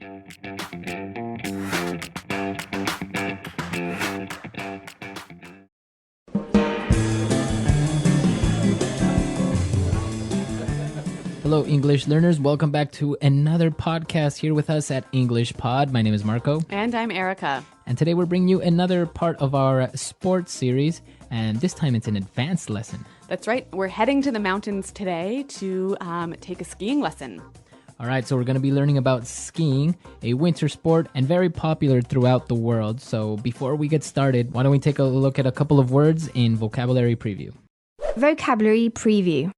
Hello, English learners. Welcome back to another podcast here with us at English Pod. My name is Marco. And I'm Erica. And today we're bringing you another part of our sports series. And this time it's an advanced lesson. That's right. We're heading to the mountains today to take a skiing lesson. All right, so we're going to be learning about skiing, a winter sport and very popular throughout the world. So before we get started, why don't we take a look at a couple of words in vocabulary preview. Vocabulary preview.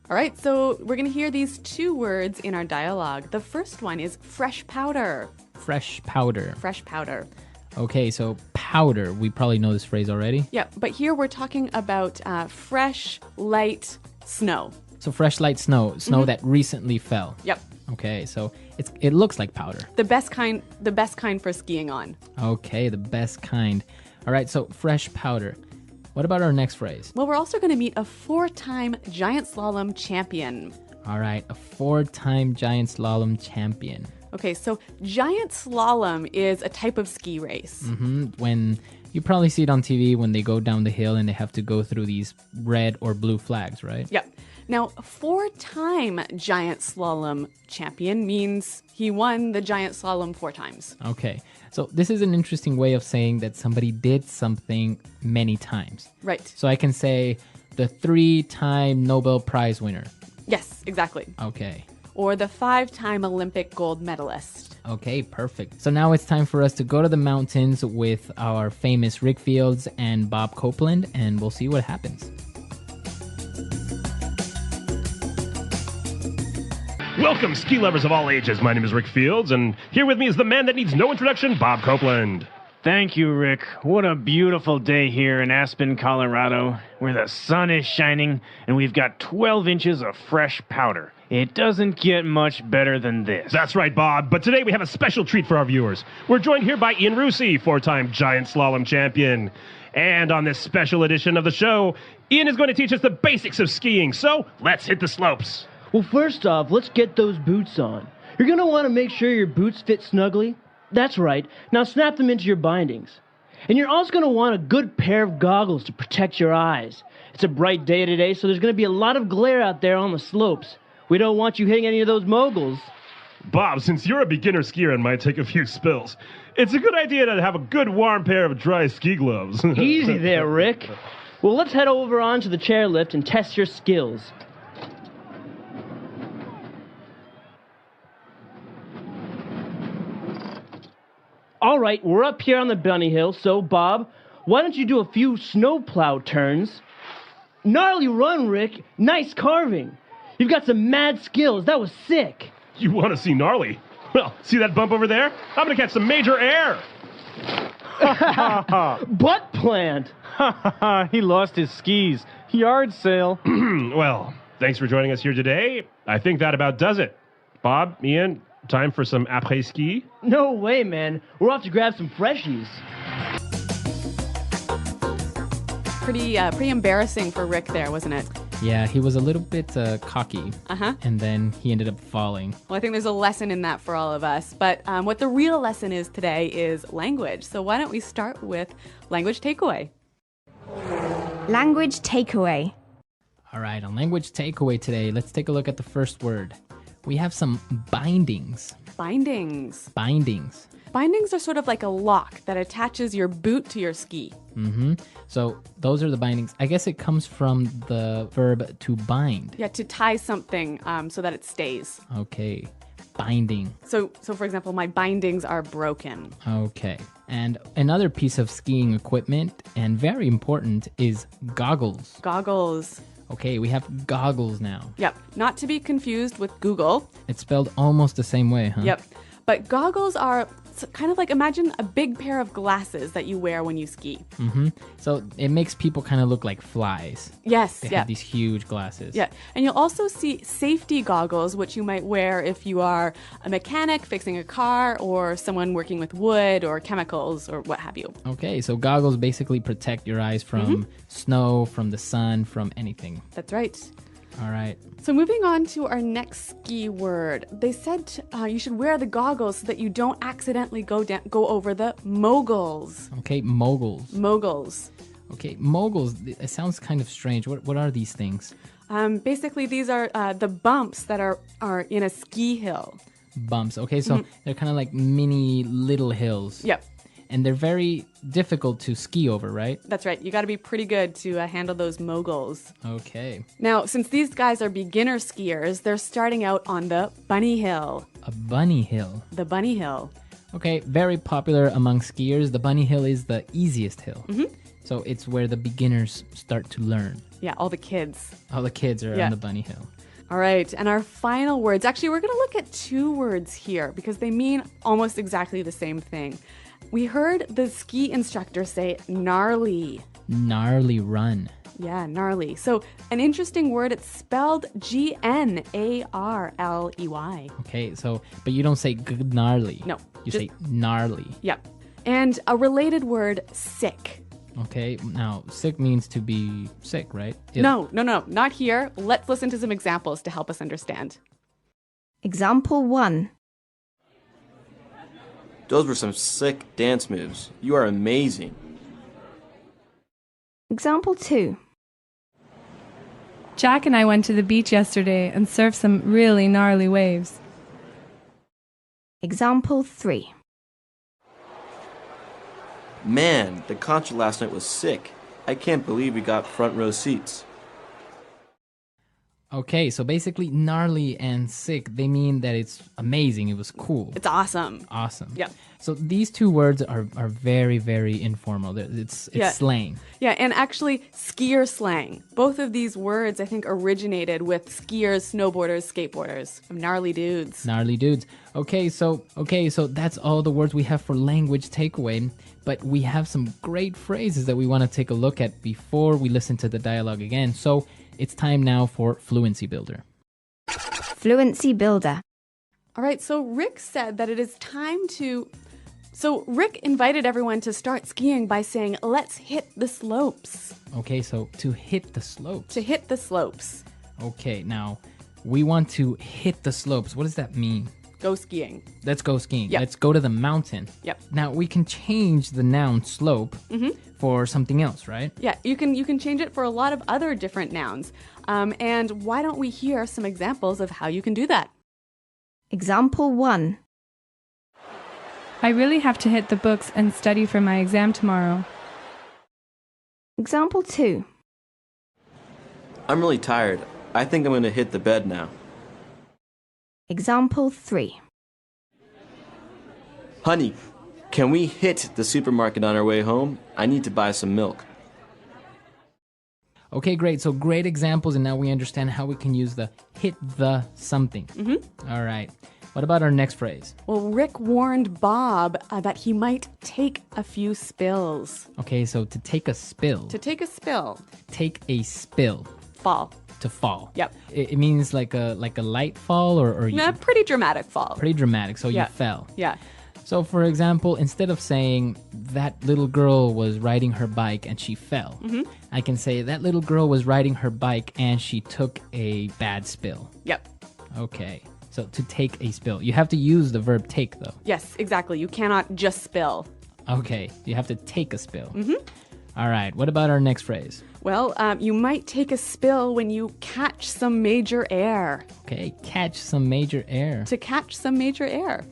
All right, so we're going to hear these two words in our dialogue. The first one is fresh powder. Fresh powder. Fresh powder. Okay, so powder. We probably know this phrase already. Yeah, but here we're talking about fresh, light snow. So fresh, light snow that recently fell. Yep. Okay, so it looks like powder. The best kind for skiing on. Okay, the best kind. All right, so fresh powder. What about our next phrase? Well, we're also going to meet a 4-time giant slalom champion. All right, a 4-time giant slalom champion. Okay, so giant slalom is a type of ski race. When you probably see it on TV when they go down the hill and they have to go through these red or blue flags, right? Yep. Now, 4-time giant slalom champion means he won the giant slalom 4 times. Okay, so this is an interesting way of saying that somebody did something many times. Right. So I can say the 3-time Nobel Prize winner. Yes, exactly. Okay. Or the 5-time Olympic gold medalist. Okay, perfect. So now it's time for us to go to the mountains with our famous Rick Fields and Bob Copeland, and we'll see what happens. Welcome, ski lovers of all ages. My name is Rick Fields, and here with me is the man that needs no introduction, Bob Copeland. Thank you, Rick. What a beautiful day here in Aspen, Colorado, where the sun is shining and we've got 12 inches of fresh powder. It doesn't get much better than this. That's right, Bob, but today we have a special treat for our viewers. We're joined here by Ian Rusi, 4-time giant slalom champion. And on this special edition of the show, Ian is going to teach us the basics of skiing, so let's hit the slopes. Well, first off, let's get those boots on. You're going to want to make sure your boots fit snugly. That's right. Now snap them into your bindings. And you're also going to want a good pair of goggles to protect your eyes. It's a bright day today, so there's going to be a lot of glare out there on the slopes. We don't want you hitting any of those moguls. Bob, since you're a beginner skier and might take a few spills, it's a good idea to have a good warm pair of dry ski gloves. Easy there, Rick. Well, let's head over onto the chairlift and test your skills. All right, we're up here on the bunny hill, so Bob, why don't you do a few snowplow turns? Gnarly run, Rick. Nice carving. You've got some mad skills. That was sick. You want to see gnarly? Well, see that bump over there? I'm going to catch some major air. Butt plant. He lost his skis. Yard sale. Well, thanks for joining us here today. I think that about does it. Bob, Ian, time for some après-ski? No way, man. We're off to grab some freshies. Pretty embarrassing for Rick there, wasn't it? Yeah, he was a little bit cocky, and then he ended up falling. Well, I think there's a lesson in that for all of us. But what the real lesson is today is language. So why don't we start with language takeaway? Language takeaway. All right, on language takeaway today, let's take a look at the first word. We have some bindings. Bindings. Bindings. Bindings are sort of like a lock that attaches your boot to your ski. So those are the bindings. I guess it comes from the verb to bind. Yeah, to tie something so that it stays. Okay, binding. So for example, my bindings are broken. Okay, and another piece of skiing equipment, and very important, is goggles. Goggles. Okay, we have goggles now. Yep, not to be confused with Google. It's spelled almost the same way, huh? Yep, but goggles are kind of like, imagine a big pair of glasses that you wear when you ski. So it makes people kind of look like flies. Yes, They yeah. have these huge glasses. Yeah, and you'll also see safety goggles, which you might wear if you are a mechanic fixing a car or someone working with wood or chemicals or what have you. Okay, so goggles basically protect your eyes from snow, from the sun, from anything. That's right. All right. So moving on to our next ski word. They said you should wear the goggles so that you don't accidentally go over the moguls. Okay, moguls. Moguls. Okay, moguls. It sounds kind of strange. What are these things? Basically, these are the bumps that are in a ski hill. Bumps. Okay, so they're kind of like mini little hills. Yep. And they're very difficult to ski over, right? That's right. You got to be pretty good to handle those moguls. Okay. Now, since these guys are beginner skiers, they're starting out on the bunny hill. A bunny hill. The bunny hill. Okay, very popular among skiers. The bunny hill is the easiest hill. So it's where the beginners start to learn. Yeah, all the kids. All the kids are Yeah. on the bunny hill. All right, and our final words. Actually, we're going to look at two words here because they mean almost exactly the same thing. We heard the ski instructor say gnarly. Gnarly run. Yeah, gnarly. So an interesting word, it's spelled Gnarley. Okay, so, but you don't say gnarly. No, You just- say gnarly. Yep. And a related word, sick. Okay, now, sick means to be sick, right? No, not here. Let's listen to some examples to help us understand. Example 1. Those were some sick dance moves. You are amazing. Example 2. Jack and I went to the beach yesterday and surfed some really gnarly waves. Example 3. Man, the concert last night was sick. I can't believe we got front row seats. Okay, so basically gnarly and sick, they mean that it's amazing, it was cool. It's awesome. Awesome. Yep. So these two words are very, very informal. It's Yeah. slang. Yeah, and actually, skier slang. Both of these words, I think, originated with skiers, snowboarders, skateboarders. Gnarly dudes. Gnarly dudes. Okay, so that's all the words we have for language takeaway. But we have some great phrases that we want to take a look at before we listen to the dialogue again. So it's time now for Fluency Builder. Fluency Builder. All right, so Rick said that it is time to... So Rick invited everyone to start skiing by saying, let's hit the slopes. Okay, so to hit the slopes. To hit the slopes. Okay, now we want to hit the slopes. What does that mean? Go skiing. Let's go skiing. Yep. Let's go to the mountain. Yep. Now we can change the noun slope for something else, right? Yeah, you can change it for a lot of other different nouns. And why don't we hear some examples of how you can do that? Example 1. I really have to hit the books and study for my exam tomorrow. Example 2. I'm really tired. I think I'm going to hit the bed now. Example 3. Honey, can we hit the supermarket on our way home? I need to buy some milk. Okay, great. So great examples, and now we understand how we can use the hit the something. All right. What about our next phrase? Well, Rick warned Bob that he might take a few spills. Okay, so to take a spill. To take a spill. Take a spill. Fall. To fall. Yep. It means like a light fall or you, A pretty dramatic fall. pretty dramatic. So Yeah. you fell. Yeah. So for example, instead of saying that little girl was riding her bike and she fell, I can say that little girl was riding her bike and she took a bad spill. Yep. Okay. So to take a spill. You have to use the verb take though. Yes, exactly. You cannot just spill. Okay. You have to take a spill. All right. What about our next phrase? Well, you might take a spill when you catch some major air. Okay. Catch some major air. To catch some major air.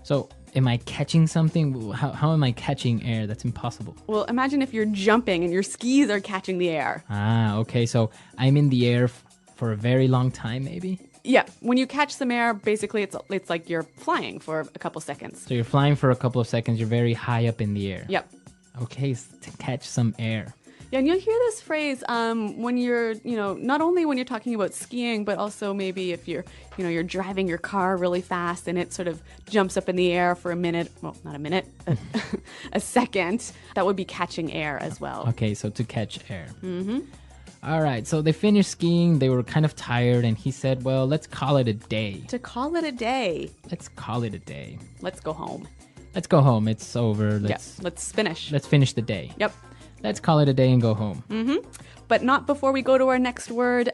So am I catching something? How am I catching air? That's impossible. Well, imagine if you're jumping and your skis are catching the air. Ah, okay. So I'm in the air for a very long time, maybe? Yeah, when you catch some air, basically it's like you're flying for a couple seconds. So you're flying for a couple of seconds. You're very high up in the air. Yep. Okay, to catch some air. Yeah, and you'll hear this phrase when you're, not only when you're talking about skiing, but also maybe if you're driving your car really fast and it sort of jumps up in the air for a minute. Well, not a minute, a second. That would be catching air as well. Okay, so to catch air. All right, so they finished skiing. They were kind of tired, and he said, well, let's call it a day. To call it a day. Let's call it a day. Let's go home. Let's go home. It's over. Let's finish. Let's finish the day. Yep. let's call it a day and go home. But not before we go to our next word,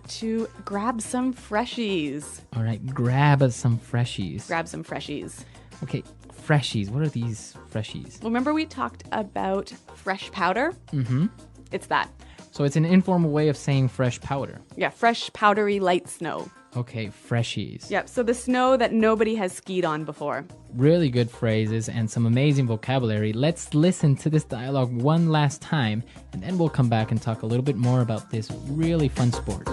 to grab some freshies. All right, grab us some freshies. Grab some freshies. Okay, freshies. What are these freshies? Well, remember we talked about fresh powder? Mm-hmm. It's that. So it's an informal way of saying fresh powder. Yeah, fresh, powdery, light snow. Okay, freshies. Yep, so the snow that nobody has skied on before. Really good phrases and some amazing vocabulary. Let's listen to this dialogue one last time, and then we'll come back and talk a little bit more about this really fun sport.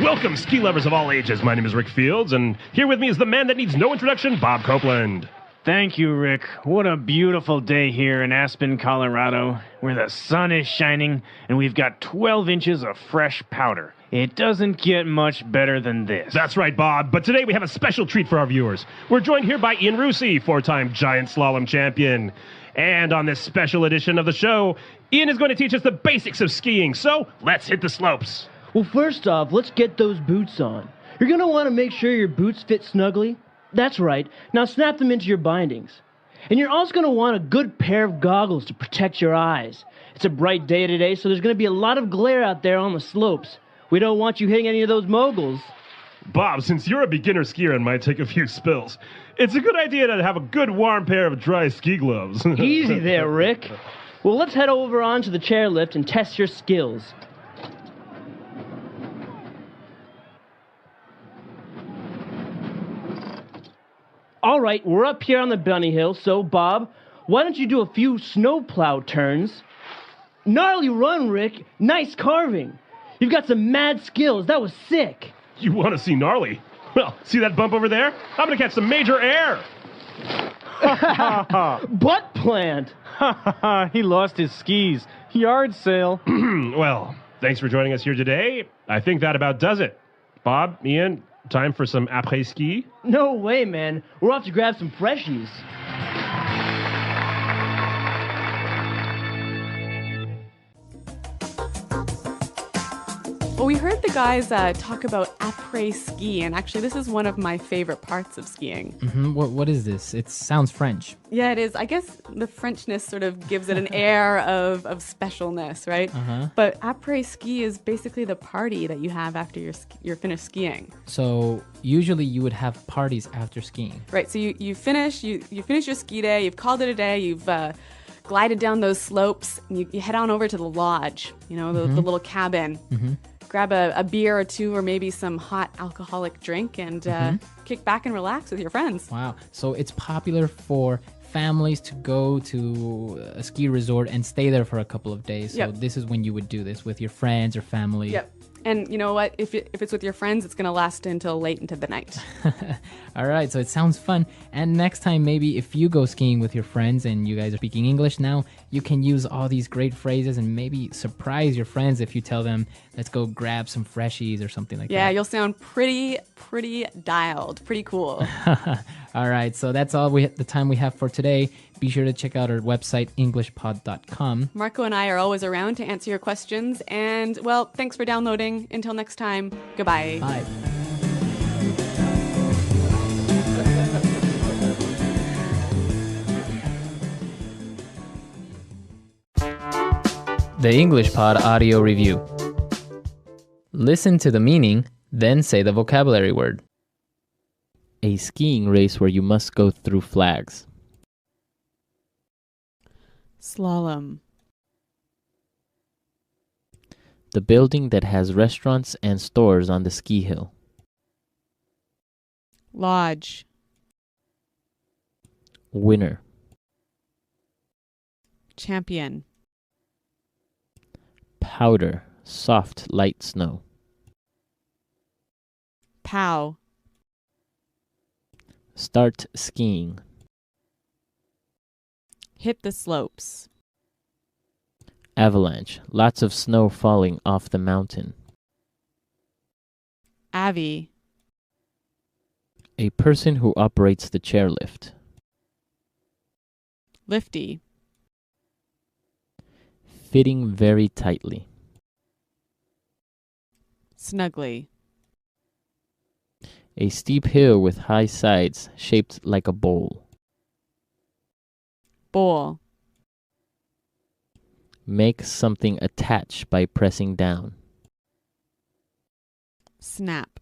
Welcome, ski lovers of all ages. My name is Rick Fields, and here with me is the man that needs no introduction, Bob Copeland. Thank you, Rick. What a beautiful day here in Aspen, Colorado, where the sun is shining and we've got 12 inches of fresh powder. It doesn't get much better than this. That's right, Bob. But today we have a special treat for our viewers. We're joined here by Ian Rusi, four-time giant slalom champion. And on this special edition of the show, Ian is going to teach us the basics of skiing. So let's hit the slopes. Well, first off, let's get those boots on. You're going to want to make sure your boots fit snugly. That's right. Now snap them into your bindings. And you're also going to want a good pair of goggles to protect your eyes. It's a bright day today, so there's going to be a lot of glare out there on the slopes. We don't want you hitting any of those moguls. Bob, since you're a beginner skier and might take a few spills, it's a good idea to have a good warm pair of dry ski gloves. Easy there, Rick. Well, let's head over onto the chairlift and test your skills. All right, we're up here on the bunny hill, so Bob, why don't you do a few snowplow turns? Gnarly run, Rick. Nice carving. You've got some mad skills. That was sick. You want to see gnarly? Well, see that bump over there? I'm going to catch some major air. Butt plant. He lost his skis. Yard sale. Well, thanks for joining us here today. I think that about does it. Bob, Ian, time for some après-ski? No way, man. We're off to grab some freshies. Well, we heard the guys talk about après-ski, and actually this is one of my favorite parts of skiing. Mm-hmm. What is this? It sounds French. Yeah, it is. I guess the Frenchness sort of gives it an air of specialness, right? Uh-huh. But après-ski is basically the party that you have after you're finished skiing. So usually you would have parties after skiing. Right, so you finish your ski day, you've called it a day, you've glided down those slopes, and you head on over to the lodge, the little cabin. Mm-hmm. Grab a beer or two or maybe some hot alcoholic drink and kick back and relax with your friends. Wow. So it's popular for families to go to a ski resort and stay there for a couple of days. So Yep. this is when you would do this with your friends or family. Yep. And you know what? If it's with your friends, it's going to last until late into the night. All right, so it sounds fun. And next time, maybe if you go skiing with your friends and you guys are speaking English now, you can use all these great phrases and maybe surprise your friends if you tell them, let's go grab some freshies or something like Yeah, that. you'll sound pretty dialed, pretty cool. All right, so that's all the time we have for today. Be sure to check out our website, englishpod.com. Marco and I are always around to answer your questions. And, well, thanks for downloading. Until next time, goodbye. Bye. The English Pod Audio Review. Listen to the meaning, then say the vocabulary word. A skiing race where you must go through flags. Slalom. The building that has restaurants and stores on the ski hill. Lodge. Winner. Champion. Powder, soft, light snow. Pow. Start skiing. Hit the slopes. Avalanche, lots of snow falling off the mountain. Avi. A person who operates the chairlift. Lifty. Fitting very tightly. Snugly. A steep hill with high sides shaped like a bowl. Bowl. Make something attach by pressing down. Snap.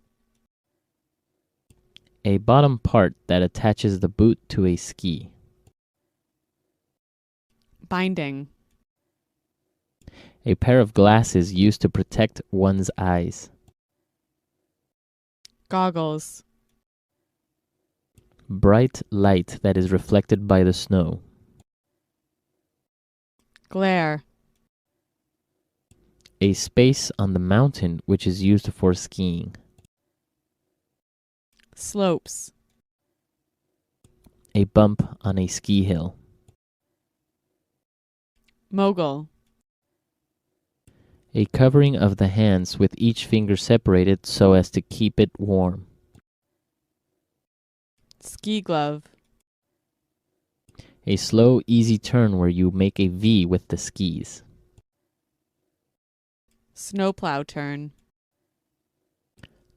A bottom part that attaches the boot to a ski. Binding. A pair of glasses used to protect one's eyes. Goggles. Bright light that is reflected by the snow. Glare. A space on the mountain which is used for skiing. Slopes. A bump on a ski hill. Mogul. A covering of the hands with each finger separated so as to keep it warm. Ski glove. A slow, easy turn where you make a V with the skis. Snowplow turn.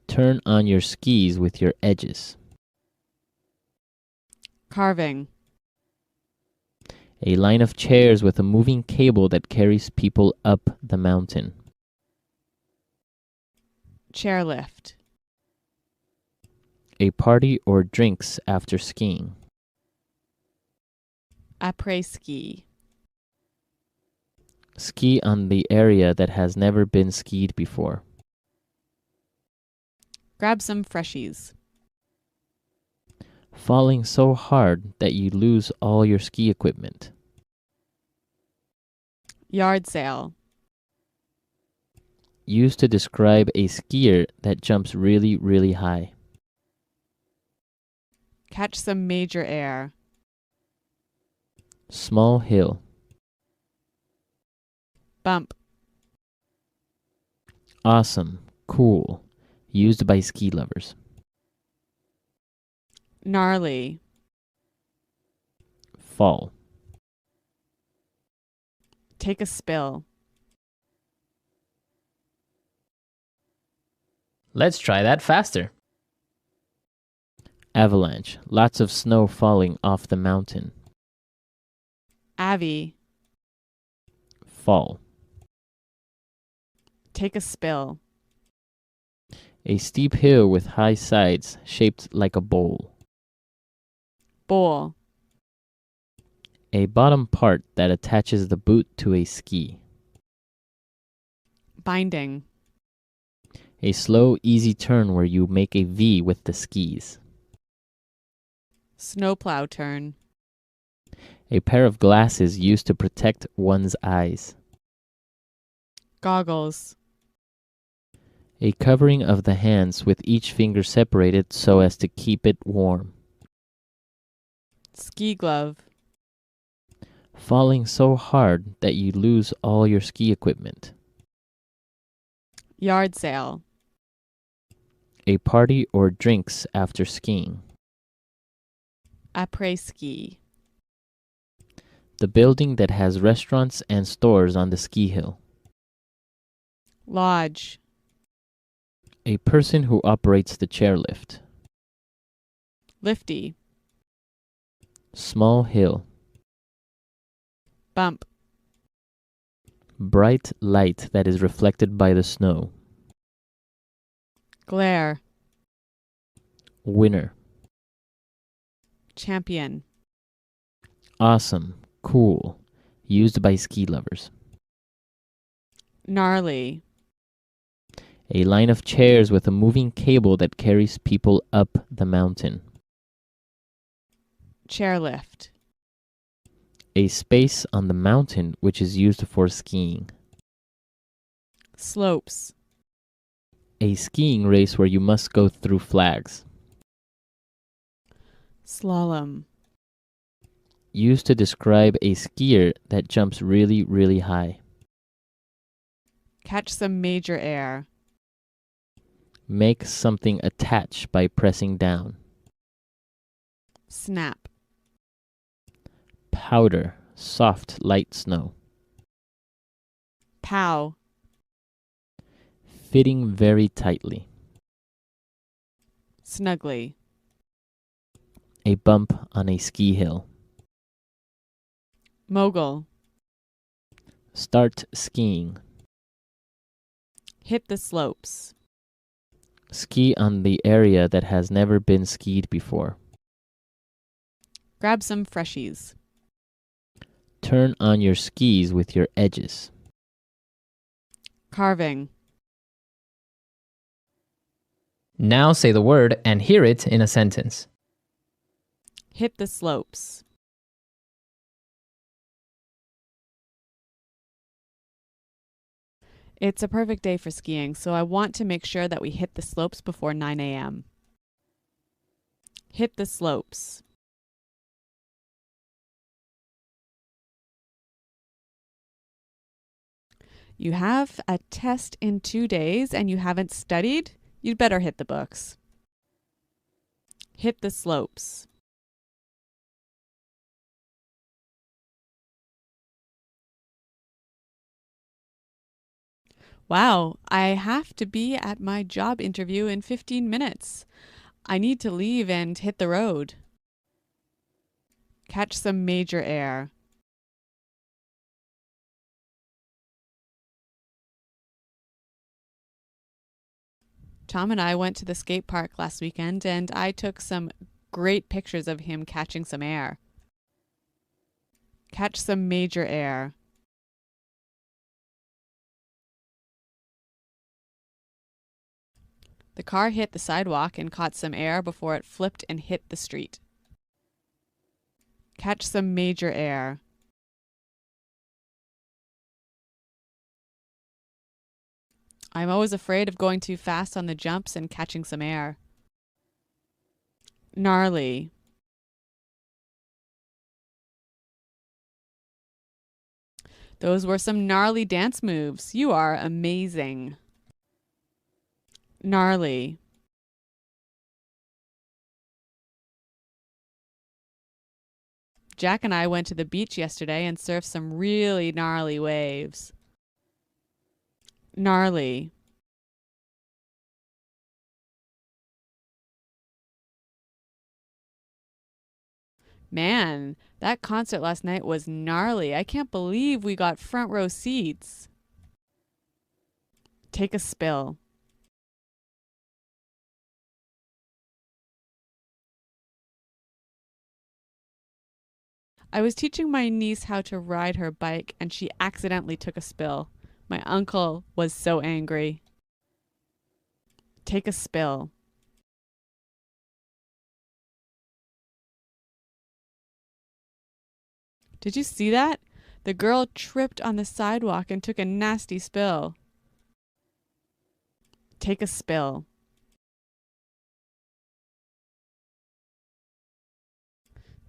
Turn on your skis with your edges. Carving. A line of chairs with a moving cable that carries people up the mountain. Chairlift. A party or drinks after skiing. Après-ski. Ski on the area that has never been skied before. Grab some freshies. Falling so hard that you lose all your ski equipment. Yard sale. Used to describe a skier that jumps really, really high. Catch some major air. Small hill. Bump. Awesome. Cool. Used by ski lovers. Gnarly. Fall. Take a spill. Let's try that faster. Avalanche. Lots of snow falling off the mountain. Avi. Fall. Take a spill. A steep hill with high sides shaped like a bowl. Bowl. A bottom part that attaches the boot to a ski. Binding. A slow, easy turn where you make a V with the skis. Snowplow turn. A pair of glasses used to protect one's eyes. Goggles. A covering of the hands with each finger separated so as to keep it warm. Ski glove. Falling so hard that you lose all your ski equipment. Yard sale. A party or drinks after skiing. Après-ski. The building that has restaurants and stores on the ski hill. Lodge. A person who operates the chairlift. Lifty. Small hill. Bump. Bright light that is reflected by the snow. Glare. Winner. Champion. Awesome. Cool. Used by ski lovers. Gnarly. A line of chairs with a moving cable that carries people up the mountain. Chairlift. A space on the mountain which is used for skiing. Slopes. A skiing race where you must go through flags. Slalom. Used to describe a skier that jumps really, really high. Catch some major air. Make something attach by pressing down. Snap. Powder. Soft, light snow. Pow. Fitting very tightly. Snugly. A bump on a ski hill. Mogul. Start skiing. Hit the slopes. Ski on the area that has never been skied before. Grab some freshies. Turn on your skis with your edges. Carving. Now say the word and hear it in a sentence. Hit the slopes. It's a perfect day for skiing, so I want to make sure that we hit the slopes before 9 a.m. Hit the slopes. You have a test in 2 days and you haven't studied? You'd better hit the books. Hit the slopes. Wow, I have to be at my job interview in 15 minutes. I need to leave and hit the road. Catch some major air. Tom and I went to the skate park last weekend and I took some great pictures of him catching some air. Catch some major air. The car hit the sidewalk and caught some air before it flipped and hit the street. Catch some major air. I'm always afraid of going too fast on the jumps and catching some air. Gnarly. Those were some gnarly dance moves. You are amazing. Gnarly. Jack and I went to the beach yesterday and surfed some really gnarly waves. Gnarly. Man, that concert last night was gnarly. I can't believe we got front row seats. Take a spill. I was teaching my niece how to ride her bike and she accidentally took a spill. My uncle was so angry. Take a spill. Did you see that? The girl tripped on the sidewalk and took a nasty spill. Take a spill.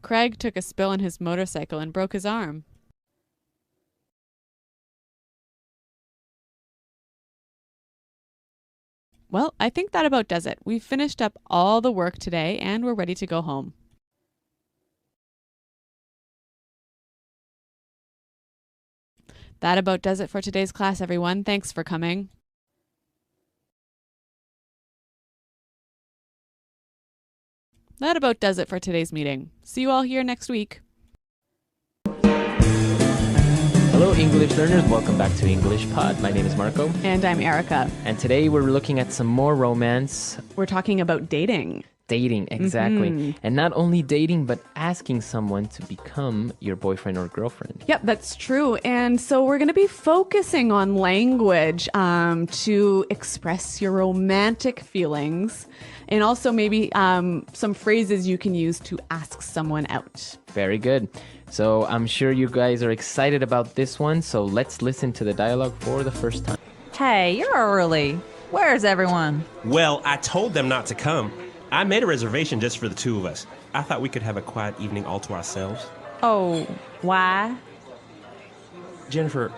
Craig took a spill on his motorcycle and broke his arm. Well, I think that about does it. We've finished up all the work today and we're ready to go home. That about does it for today's class, everyone. Thanks for coming. That about does it for today's meeting. See you all here next week. Hello, English learners. Welcome back to English Pod. My name is Marco. And I'm Erica. And today we're looking at some more romance. We're talking about dating. Dating, exactly. And not only dating, but asking someone to become your boyfriend or girlfriend. Yep, that's true. And so we're going to be focusing on language to express your romantic feelings and also maybe some phrases you can use to ask someone out. Very good. So I'm sure you guys are excited about this one. So let's listen to the dialogue for the first time. Hey, you're early. Where's everyone? Well, I told them not to come. I made a reservation just for the two of us. I thought we could have a quiet evening all to ourselves. Oh, why? Jennifer,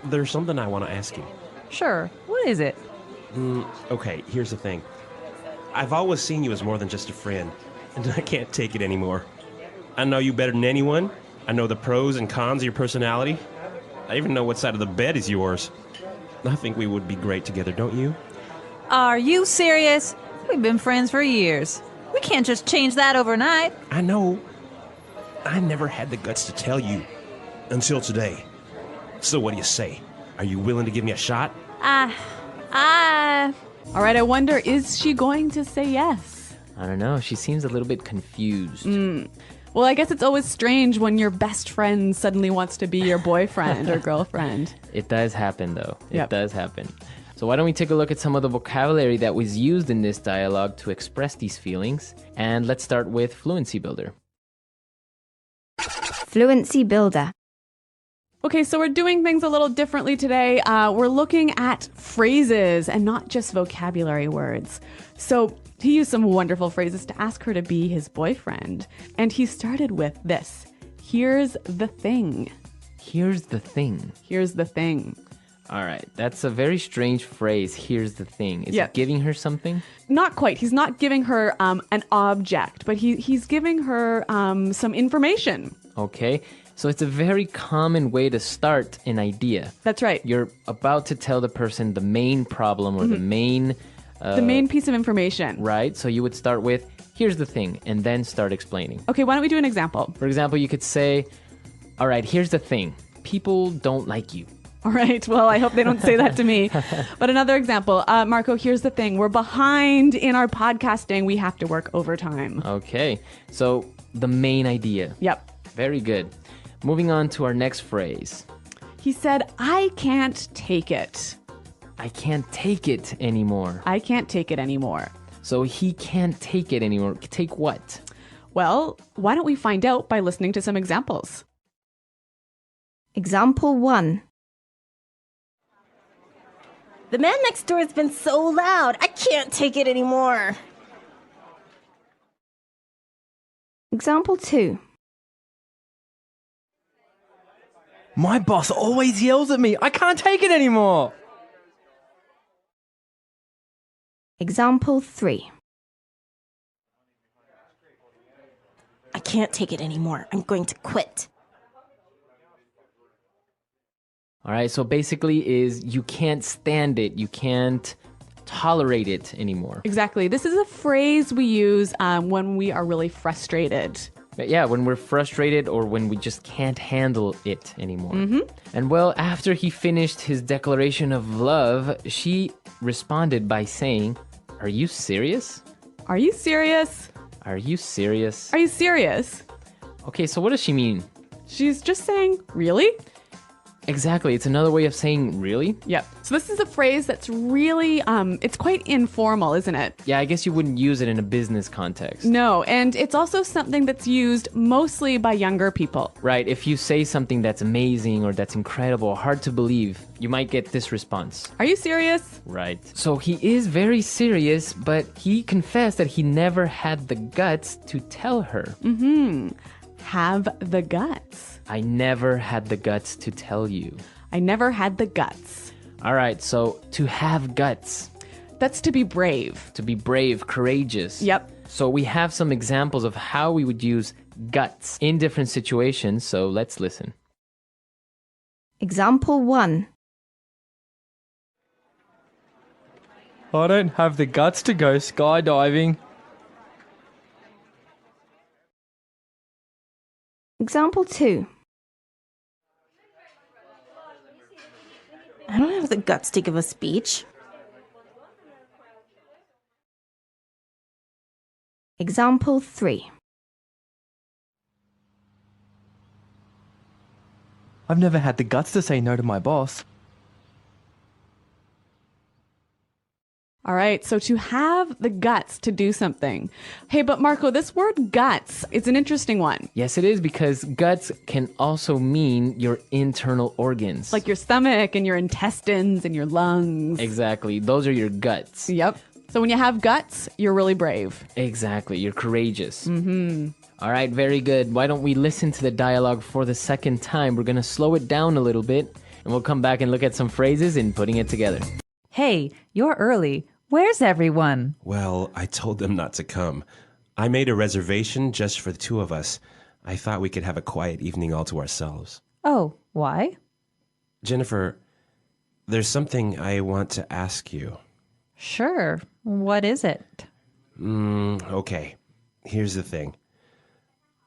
there's something I want to ask you. Sure. What is it? Okay, here's the thing. I've always seen you as more than just a friend, and I can't take it anymore. I know you better than anyone. I know the pros and cons of your personality. I even know what side of the bed is yours. I think we would be great together, don't you? Are you serious? We've been friends for years. We can't just change that overnight. I know. I never had the guts to tell you. Until today. So what do you say? Are you willing to give me a shot? All right, I wonder, is she going to say yes? I don't know. She seems a little bit confused. Well, I guess it's always strange when your best friend suddenly wants to be your boyfriend or girlfriend. It does happen, though. Yep. It does happen. So why don't we take a look at some of the vocabulary that was used in this dialogue to express these feelings? And let's start with Fluency Builder. Fluency builder. Okay, so we're doing things a little differently today. We're looking at phrases and not just vocabulary words. So he used some wonderful phrases to ask her to be his boyfriend. And he started with this. Here's the thing. Here's the thing. Here's the thing. All right, that's a very strange phrase. Here's the thing. Is Yeah. it giving her something? Not quite. He's not giving her an object, but he's giving her some information. Okay, so it's a very common way to start an idea. That's right. You're about to tell the person the main problem or the main... The main piece of information. Right, so you would start with, here's the thing, and then start explaining. Okay, why don't we do an example? For example, you could say, all right, here's the thing. People don't like you. All right, well, I hope they don't say that to me. But another example, Marco, here's the thing. We're behind in our podcasting. We have to work overtime. Okay, so the main idea. Yep. Very good. Moving on to our next phrase. He said, I can't take it. I can't take it anymore. I can't take it anymore. So he can't take it anymore. Take what? Well, why don't we find out by listening to some examples? Example 1. The man next door has been so loud. I can't take it anymore. Example 2. My boss always yells at me. I can't take it anymore. Example 3. I can't take it anymore. I'm going to quit. All right, so basically is you can't stand it. You can't tolerate it anymore. Exactly. This is a phrase we use when we are really frustrated. But yeah, when we're frustrated or when we just can't handle it anymore. And well, after he finished his declaration of love, she responded by saying, "Are you serious? Are you serious? Are you serious?" Are you serious? Okay, so what does she mean? She's just saying, really? Exactly. It's another way of saying really. Yep. So this is a phrase that's really, it's quite informal, isn't it? Yeah, I guess you wouldn't use it in a business context. No, and it's also something that's used mostly by younger people. Right. If you say something that's amazing or that's incredible, hard to believe, you might get this response. Are you serious? Right. So he is very serious, but he confessed that he never had the guts to tell her. Have the guts. I never had the guts to tell you. I never had the guts. All right, so to have guts. That's to be brave. To be brave, courageous. Yep. So we have some examples of how we would use guts in different situations, so let's listen. Example 1. I don't have the guts to go skydiving. Example 2. I don't have the guts to give a speech. Example 3. I've never had the guts to say no to my boss. All right, so to have the guts to do something. Hey, but Marco, this word guts is an interesting one. Yes, it is, because guts can also mean your internal organs. Like your stomach and your intestines and your lungs. Exactly. Those are your guts. Yep. So when you have guts, you're really brave. Exactly. You're courageous. All right, very good. Why don't we listen to the dialogue for the second time? We're going to slow it down a little bit, and we'll come back and look at some phrases and putting it together. Hey, you're early. Where's everyone? Well, I told them not to come. I made a reservation just for the two of us. I thought we could have a quiet evening all to ourselves. Oh, why? Jennifer, there's something I want to ask you. Sure. What is it? Okay. Here's the thing.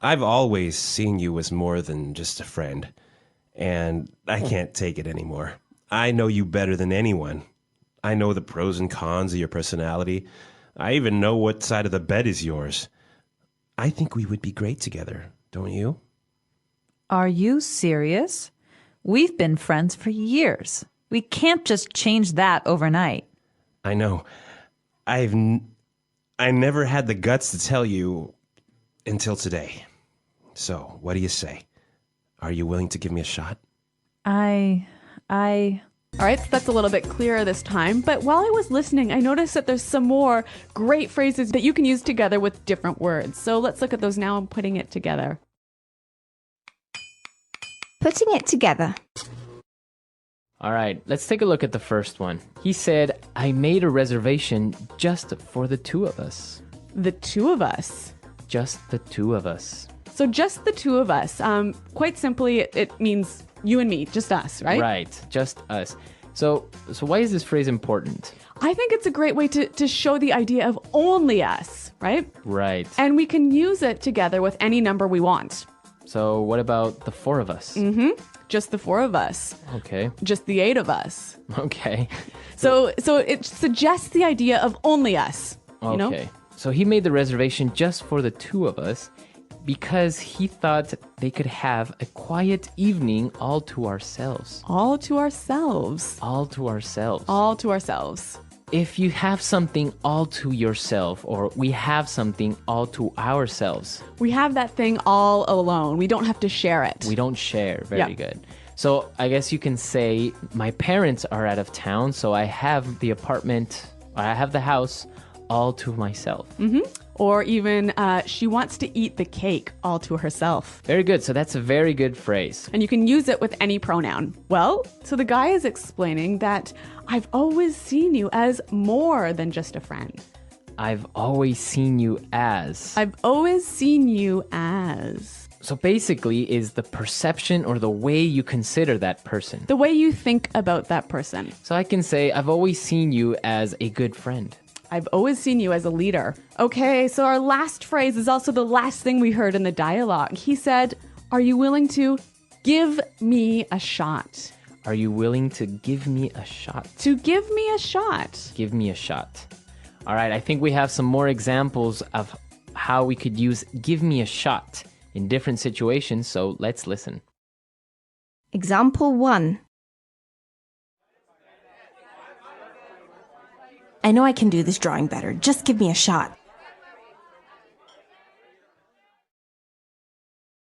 I've always seen you as more than just a friend. and I can't take it anymore. I know you better than anyone. I know the pros and cons of your personality. I even know what side of the bed is yours. I think we would be great together, don't you? Are you serious? We've been friends for years. We can't just change that overnight. I know. I never had the guts to tell you until today. So, what do you say? Are you willing to give me a shot? All right, so that's a little bit clearer this time. But while I was listening, I noticed that there's some more great phrases that you can use together with different words. So let's look at those now and putting it together. Putting it together. All right, let's take a look at the first one. He said, I made a reservation just for the two of us. The two of us. Just the two of us. So just the two of us. Quite simply, it means you and me, just us, right? Right, just us. So why is this phrase important? I think it's a great way to show the idea of only us, right? Right. And we can use it together with any number we want. So what about the four of us? Mm-hmm. Just the four of us. Okay. Just the eight of us. Okay. So it suggests the idea of only us. You know? Okay. So he made the reservation just for the two of us because he thought they could have a quiet evening all to ourselves. All to ourselves. All to ourselves. All to ourselves. If you have something all to yourself, or we have something all to ourselves. We have that thing all alone. We don't have to share it. We don't share. Very good. So I guess you can say, my parents are out of town, so I have the apartment, I have the house all to myself. Mm-hmm. Or even, she wants to eat the cake all to herself. Very good. So that's a very good phrase. And you can use it with any pronoun. Well, so the guy is explaining that I've always seen you as more than just a friend. I've always seen you as. I've always seen you as. So basically is the perception or the way you consider that person. The way you think about that person. So I can say, I've always seen you as a good friend. I've always seen you as a leader. Okay, so our last phrase is also the last thing we heard in the dialogue. He said, are you willing to give me a shot? Are you willing to give me a shot? To give me a shot. Give me a shot. All right, I think we have some more examples of how we could use give me a shot in different situations, so let's listen. Example 1. I know I can do this drawing better. Just give me a shot.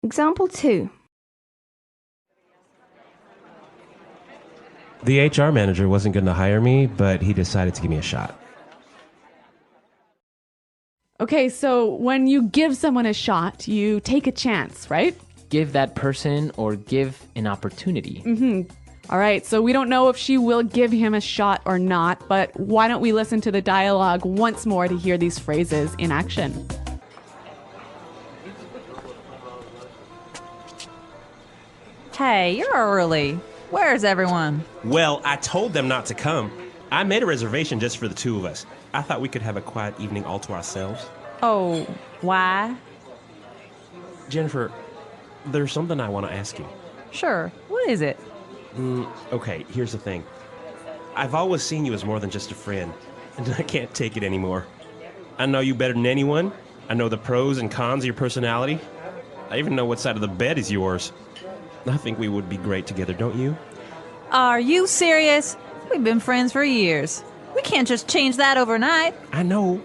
Example 2. The HR manager wasn't going to hire me, but he decided to give me a shot. Okay, so when you give someone a shot, you take a chance, right? Give that person or give an opportunity. Mm-hmm. All right, so we don't know if she will give him a shot or not, but why don't we listen to the dialogue once more to hear these phrases in action? Hey, you're early. Where's everyone? Well, I told them not to come. I made a reservation just for the two of us. I thought we could have a quiet evening all to ourselves. Oh, why? Jennifer, there's something I want to ask you. Sure. What is it? Okay, here's the thing. I've always seen you as more than just a friend, and I can't take it anymore. I know you better than anyone. I know the pros and cons of your personality. I even know what side of the bed is yours. I think we would be great together, don't you? Are you serious? We've been friends for years. We can't just change that overnight. I know.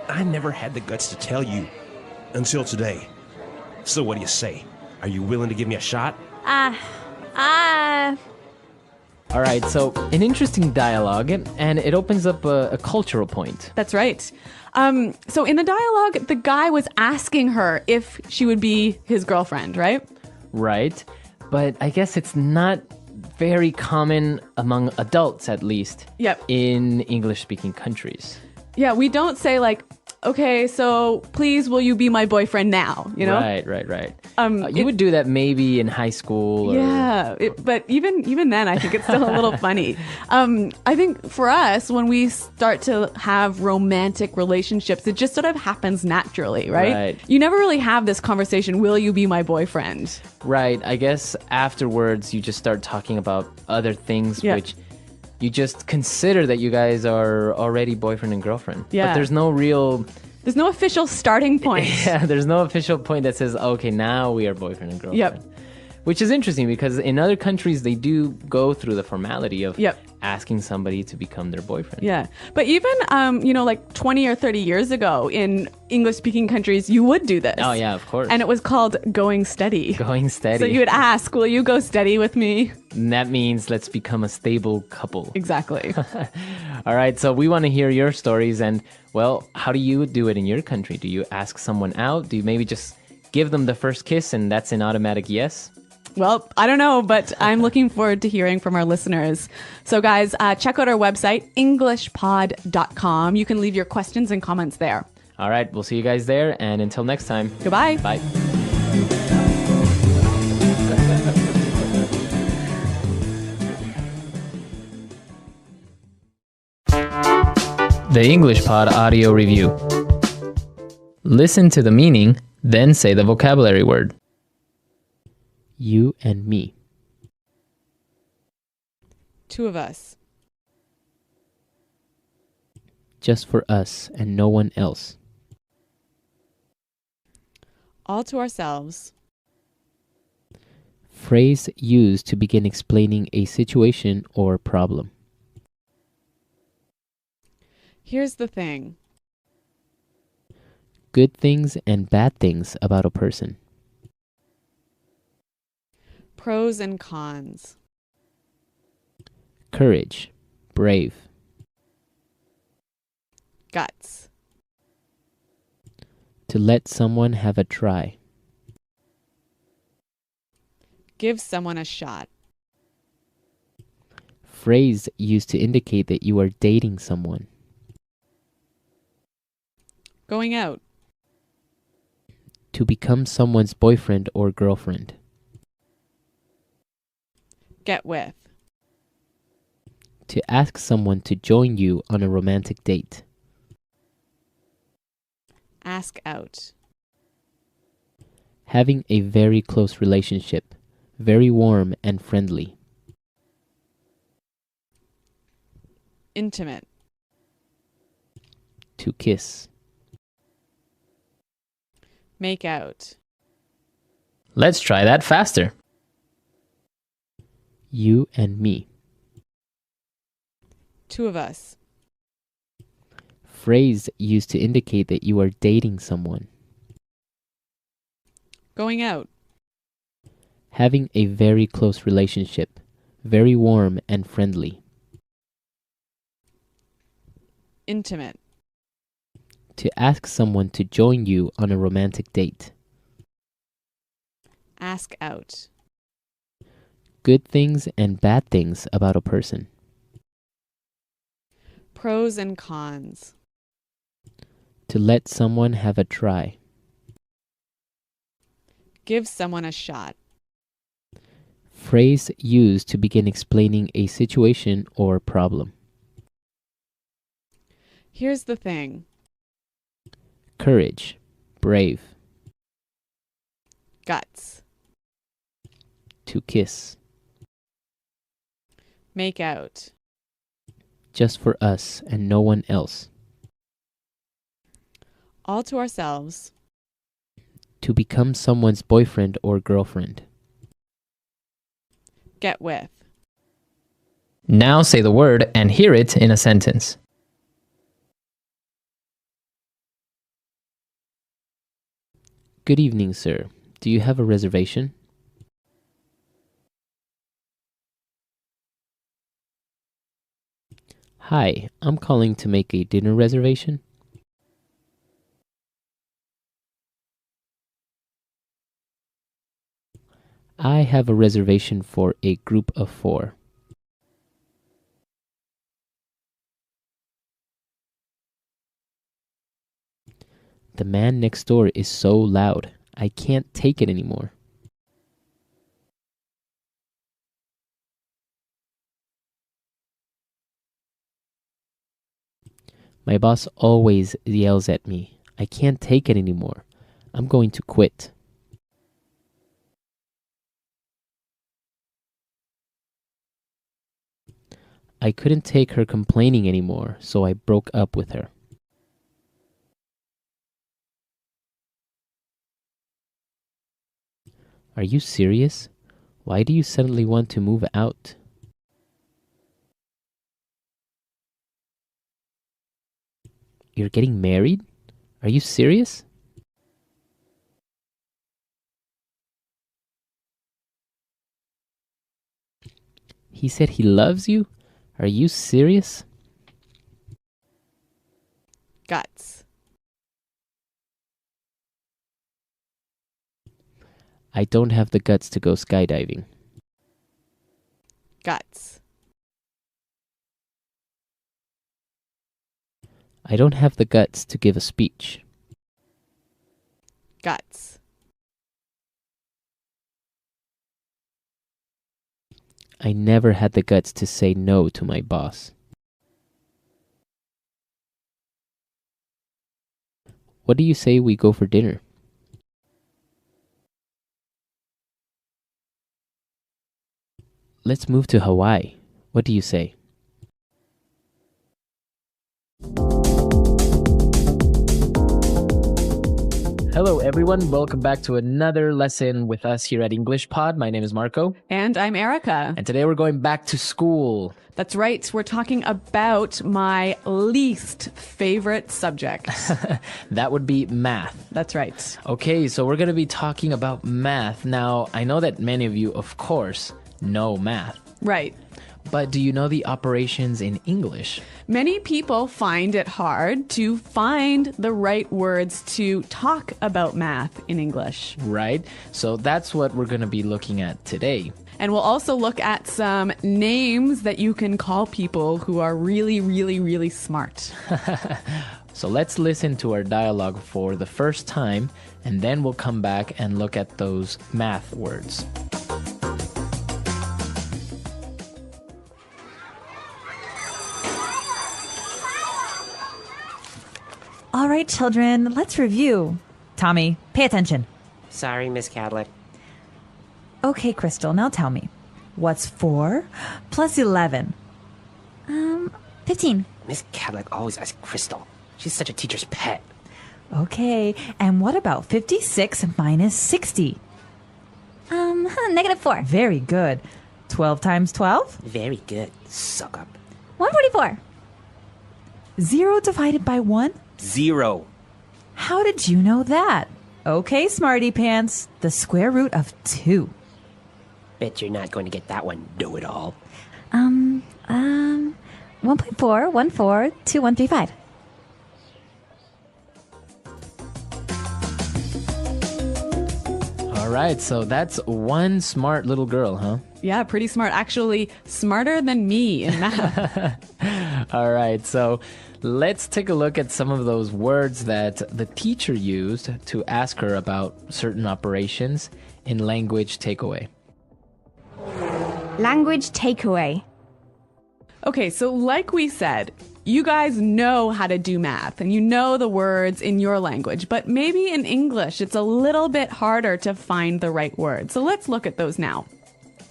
I never had the guts to tell you until today. So what do you say? Are you willing to give me a shot? All right, so an interesting dialogue, and it opens up a cultural point. That's right. So in the dialogue, the guy was asking her if she would be his girlfriend, right? Right, but I guess it's not very common among adults, at least. Yep. In English-speaking countries. Yeah, we don't say like, okay, so please, will you be my boyfriend now? You know? Right. You would do that maybe in high school. Or... Yeah, but even then, I think it's still a little funny. I think for us, when we start to have romantic relationships, it just sort of happens naturally, right? You never really have this conversation, will you be my boyfriend? Right. I guess afterwards, you just start talking about other things, which you just consider that you guys are already boyfriend and girlfriend. Yeah. But there's no official starting point. Yeah, there's no official point that says, okay, now we are boyfriend and girlfriend. Yep. Which is interesting because in other countries, they do go through the formality of asking somebody to become their boyfriend. Yeah. But even, like 20 or 30 years ago in English-speaking countries, you would do this. Oh, yeah, of course. And it was called going steady. Going steady. So you would ask, will you go steady with me? And that means let's become a stable couple. Exactly. All right, so we want to hear your stories. And, well, how do you do it in your country? Do you ask someone out? Do you maybe just give them the first kiss and that's an automatic yes? Well, I don't know, but I'm looking forward to hearing from our listeners. So, guys, check out our website, englishpod.com. You can leave your questions and comments there. All right, we'll see you guys there. And until next time. Goodbye. Bye. The English Pod Audio Review. Listen to the meaning, then say the vocabulary word. You and me. Two of us. Just for us and no one else. All to ourselves. Phrase used to begin explaining a situation or problem. Here's the thing. Good things and bad things about a person. Pros and cons. Courage. Brave. Guts. To let someone have a try. Give someone a shot. Phrase used to indicate that you are dating someone. Going out. To become someone's boyfriend or girlfriend. Get with. To ask someone to join you on a romantic date. Ask out. Having a very close relationship. Very warm and friendly. Intimate. To kiss. Make out. Let's try that faster. You and me. Two of us. Phrase used to indicate that you are dating someone. Going out. Having a very close relationship. Very warm and friendly. Intimate. To ask someone to join you on a romantic date. Ask out. Good things and bad things about a person. Pros and cons. To let someone have a try. Give someone a shot. Phrase used to begin explaining a situation or problem. Here's the thing. Courage. Brave. Guts. To kiss. Make out. Just for us and no one else. All to ourselves. To become someone's boyfriend or girlfriend. Get with. Now say the word and hear it in a sentence. Good evening, sir. Do you have a reservation? Hi, I'm calling to make a dinner reservation. I have a reservation for a group of 4. The man next door is so loud. I can't take it anymore. My boss always yells at me. I can't take it anymore. I'm going to quit. I couldn't take her complaining anymore, so I broke up with her. Are you serious? Why do you suddenly want to move out? You're getting married? Are you serious? He said he loves you? Are you serious? Guts. I don't have the guts to go skydiving. Guts. I don't have the guts to give a speech. Guts. I never had the guts to say no to my boss. What do you say we go for dinner? Let's move to Hawaii. What do you say? Hello everyone, welcome back to another lesson with us here at English Pod. My name is Marco. And I'm Erica. And today we're going back to school. That's right. We're talking about my least favorite subject. That would be math. That's right. Okay, so we're going to be talking about math. Now, I know that many of you, of course, know math. Right. But do you know the operations in English? Many people find it hard to find the right words to talk about math in English. Right. So that's what we're going to be looking at today. And we'll also look at some names that you can call people who are really, really, really smart. So let's listen to our dialogue for the first time, and then we'll come back and look at those math words. All right, children, let's review. Tommy, pay attention. Sorry, Miss Cadlick. Okay, Crystal, now tell me. What's 4 plus 11? 15. Miss Cadlick always asks Crystal. She's such a teacher's pet. Okay, and what about 56 minus 60? -4. Very good. 12 times 12? Very good. Suck up. 144. 0 divided by 1? 0. How did you know that? Okay, smarty pants. The square root of 2. Bet you're not going to get that one, know-it-all. 1.4142135. All right, so that's one smart little girl, huh? Yeah, pretty smart. Actually, smarter than me in math. All right, so let's take a look at some of those words that the teacher used to ask her about certain operations in language takeaway. Language takeaway. Okay, so like we said, you guys know how to do math and you know the words in your language, but maybe in English it's a little bit harder to find the right words. So let's look at those now.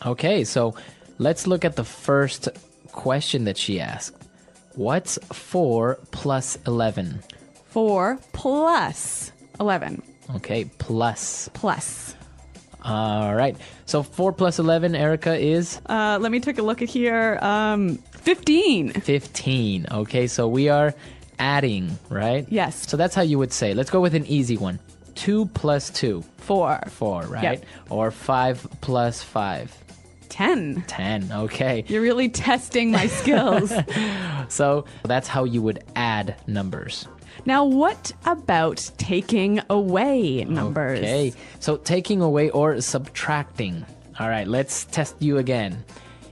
Okay, so let's look at the first question that she asked. What's 4 plus 11? 4 plus 11. Okay, plus. Plus. All right. So 4 plus 11, Erica, is? Let me take a look at here. 15. 15. Okay, so we are adding, right? Yes. So that's how you would say. Let's go with an easy one. 2 plus 2. 4. 4, right? Yep. Or 5 plus 5. 10. 10, okay. You're really testing my skills. So that's how you would add numbers. Now, what about taking away numbers? Okay, so taking away or subtracting. All right, let's test you again.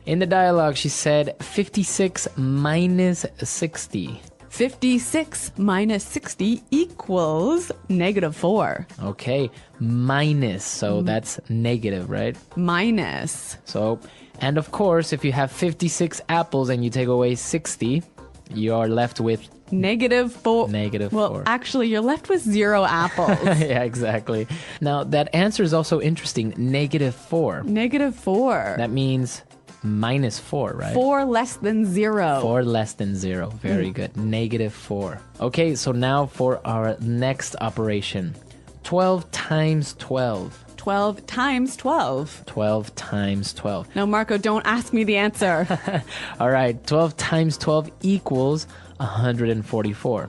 In the dialogue, she said 56 minus 60. 56 minus 60 equals -4. Okay, minus. So that's negative, right? Minus. So, and of course, if you have 56 apples and you take away 60, you're left with -4. negative Well, 4. actually, you're left with 0 apples. Yeah, exactly. Now, that answer is also interesting. -4. -4. That means -4, right? 4 less than 0. 4 less than 0. Very good. -4. Okay, so now for our next operation. 12 times 12. 12 times 12. 12 times 12. No, Marco, don't ask me the answer. All right, 12 times 12 equals 144.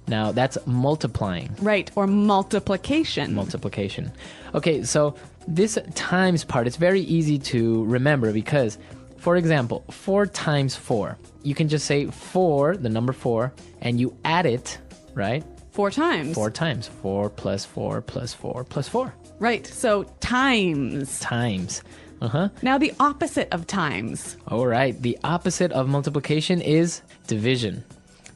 Now, that's multiplying. Right, or multiplication. Multiplication. Okay, so this times part, it's very easy to remember because, for example, 4 times 4. You can just say 4, the number 4, and you add it, right? 4 times. 4 times. 4 plus 4 plus 4 plus 4. Right, so times. Times. Now the opposite of times. All right, the opposite of multiplication is division.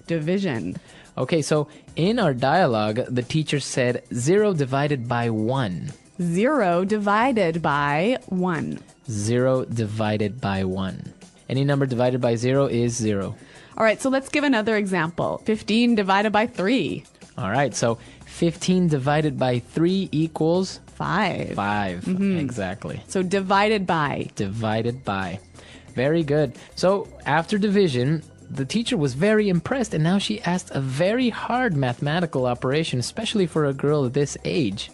Division. Okay, so in our dialogue, the teacher said 0 divided by 1. 0 divided by 1. 0 divided by 1. Any number divided by 0 is 0. All right, so let's give another example. 15 divided by 3. All right, so 15 divided by 3 equals 5. 5. Exactly. So divided by. Divided by. Very good. So after division, the teacher was very impressed, and now she asked a very hard mathematical operation, especially for a girl this age.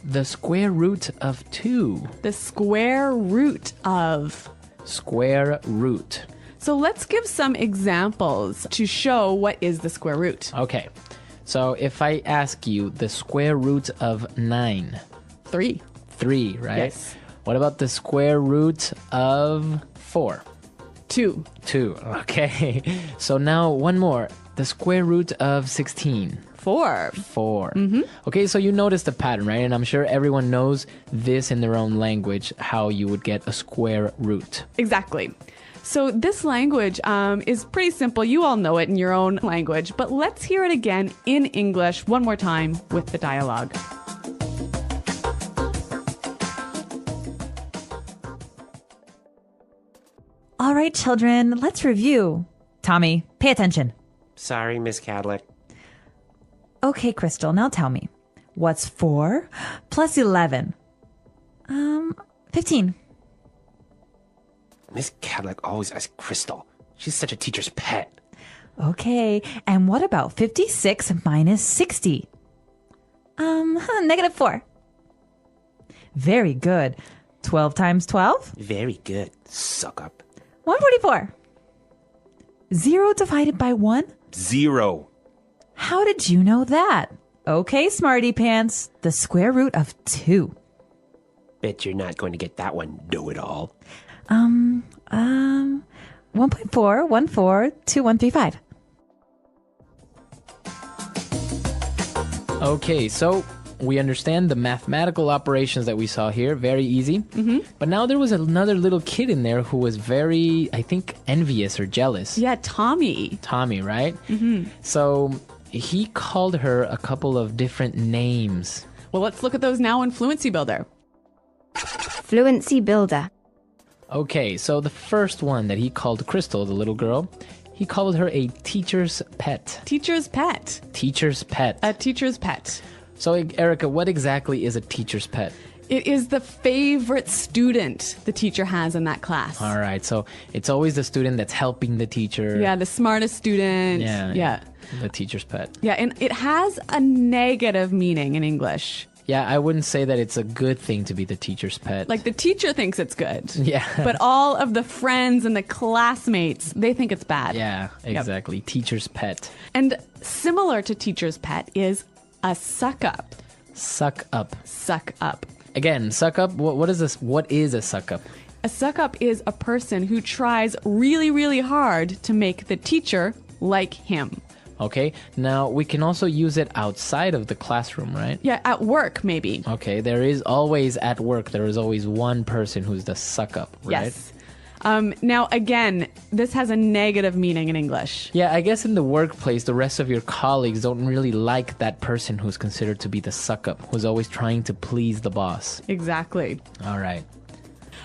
The square root of 2. The square root of. Square root. So let's give some examples to show what is the square root. Okay. So if I ask you the square root of 9. 3. 3, right? Yes. What about the square root of 4? 2. 2. Okay. So now one more. The square root of 16. 4. 4. Okay, so you notice the pattern, right? And I'm sure everyone knows this in their own language, how you would get a square root. Exactly. So this language is pretty simple. You all know it in your own language, but let's hear it again in English one more time with the dialogue. All right, children, let's review. Tommy, pay attention. Sorry, Miss Cadlick. Okay, Crystal, now tell me. What's 4 plus 11? 15. Miss Cadlick always asks Crystal. She's such a teacher's pet. Okay, and what about 56 minus 60? -4. Very good. 12 times 12? Very good. Suck up. 144. 0 divided by 1? 0. How did you know that? Okay, smarty pants. The square root of 2. Bet you're not going to get that one, know-it-all. 1.4142135. Okay, so we understand the mathematical operations that we saw here. Very easy. But now there was another little kid in there who was very, I think, envious or jealous. Yeah, Tommy. Tommy, right? So he called her a couple of different names. Well, let's look at those now in Fluency Builder. Fluency builder. Okay, so the first one that he called Crystal, the little girl, he called her a teacher's pet. Teacher's pet. Teacher's pet. A teacher's pet. So, Erica, what exactly is a teacher's pet? It is the favorite student the teacher has in that class. All right, so it's always the student that's helping the teacher. Yeah, the smartest student. Yeah. The teacher's pet. Yeah, and it has a negative meaning in English. Yeah, I wouldn't say that it's a good thing to be the teacher's pet. Like the teacher thinks it's good. Yeah. But all of the friends and the classmates, they think it's bad. Yeah, exactly. Yep. Teacher's pet. And similar to teacher's pet is a suck up. Suck up. Suck up. Again, suck up. What is this? What is a suck up? A suck up is a person who tries really, really hard to make the teacher like him. Okay, now we can also use it outside of the classroom, right? Yeah, at work, maybe. Okay, there is always at work, there is always one person who's the suck up, right? Yes. Now, again, this has a negative meaning in English. Yeah, I guess in the workplace, the rest of your colleagues don't really like that person who's considered to be the suck-up, who's always trying to please the boss. Exactly. All right.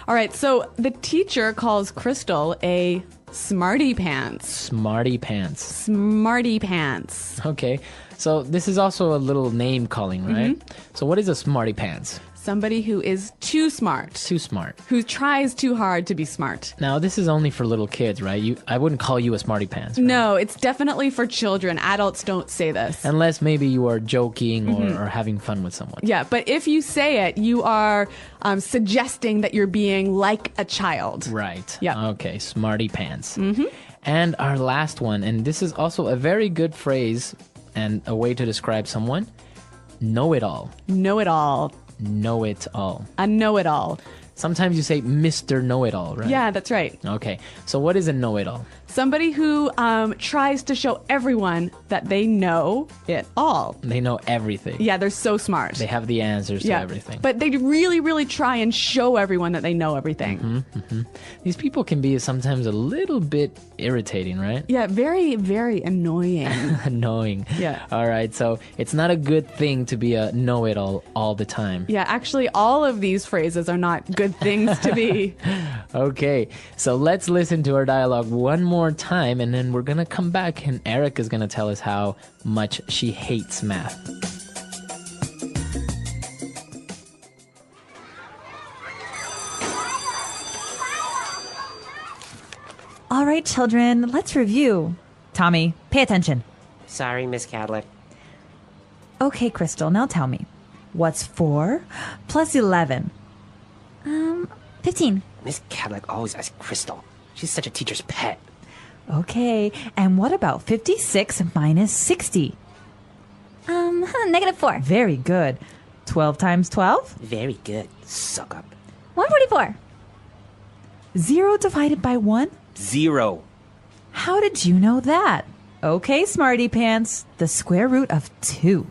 All right, so the teacher calls Crystal a smarty pants. Smarty pants. Smarty pants. Okay, so this is also a little name calling, right? So what is a smarty pants? Somebody who is too smart. Too smart. Who tries too hard to be smart. Now, this is only for little kids, right? I wouldn't call you a smarty pants. Right? No, it's definitely for children. Adults don't say this. Unless maybe you are joking or having fun with someone. Yeah, but if you say it, you are suggesting that you're being like a child. Right. Yeah. Okay, smarty pants. And our last one, and this is also a very good phrase and a way to describe someone, know-it-all. Know-it-all. Know-it-all. A know-it-all. Sometimes you say Mr. Know-it-all, right? Yeah, that's right. Okay, so what is a know-it-all? Somebody who tries to show everyone that they know it all. They know everything. Yeah, they're so smart. They have the answers to everything. But they really, really try and show everyone that they know everything. These people can be sometimes a little bit irritating, right? Yeah, very, very annoying. Annoying. Yeah. All right, so it's not a good thing to be a know-it-all all the time. Yeah, actually, all of these phrases are not good things to be. Okay, so let's listen to our dialogue one more time, and then we're gonna come back and Erica's gonna tell us how much she hates math. All right, children, let's review. Tommy, pay attention. Sorry, Miss Cadillac. Okay, Crystal, now tell me. What's 4 plus 11? 15. Miss Cadillac always asks Crystal. She's such a teacher's pet. Okay, and what about 56 minus 60? -4. Very good. 12 times 12? Very good. Suck up. 144. 0 divided by 1? 0. How did you know that? Okay, smarty pants, the square root of 2.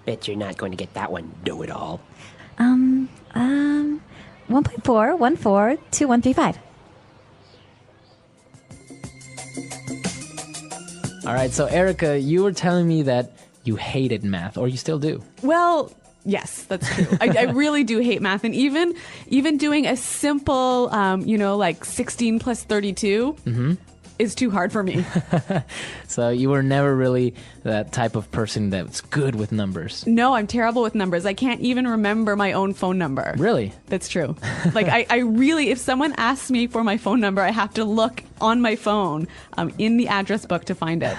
Bet you're not going to get that one, know-it-all. 1.4142135. All right, so Erica, you were telling me that you hated math, or you still do. Well, yes, that's true. I really do hate math. And even doing a simple, like 16 plus 32 is too hard for me. So you were never really that type of person that's good with numbers. No, I'm terrible with numbers. I can't even remember my own phone number. Really? That's true. Like, I really, if someone asks me for my phone number, I have to look on my phone in the address book to find it.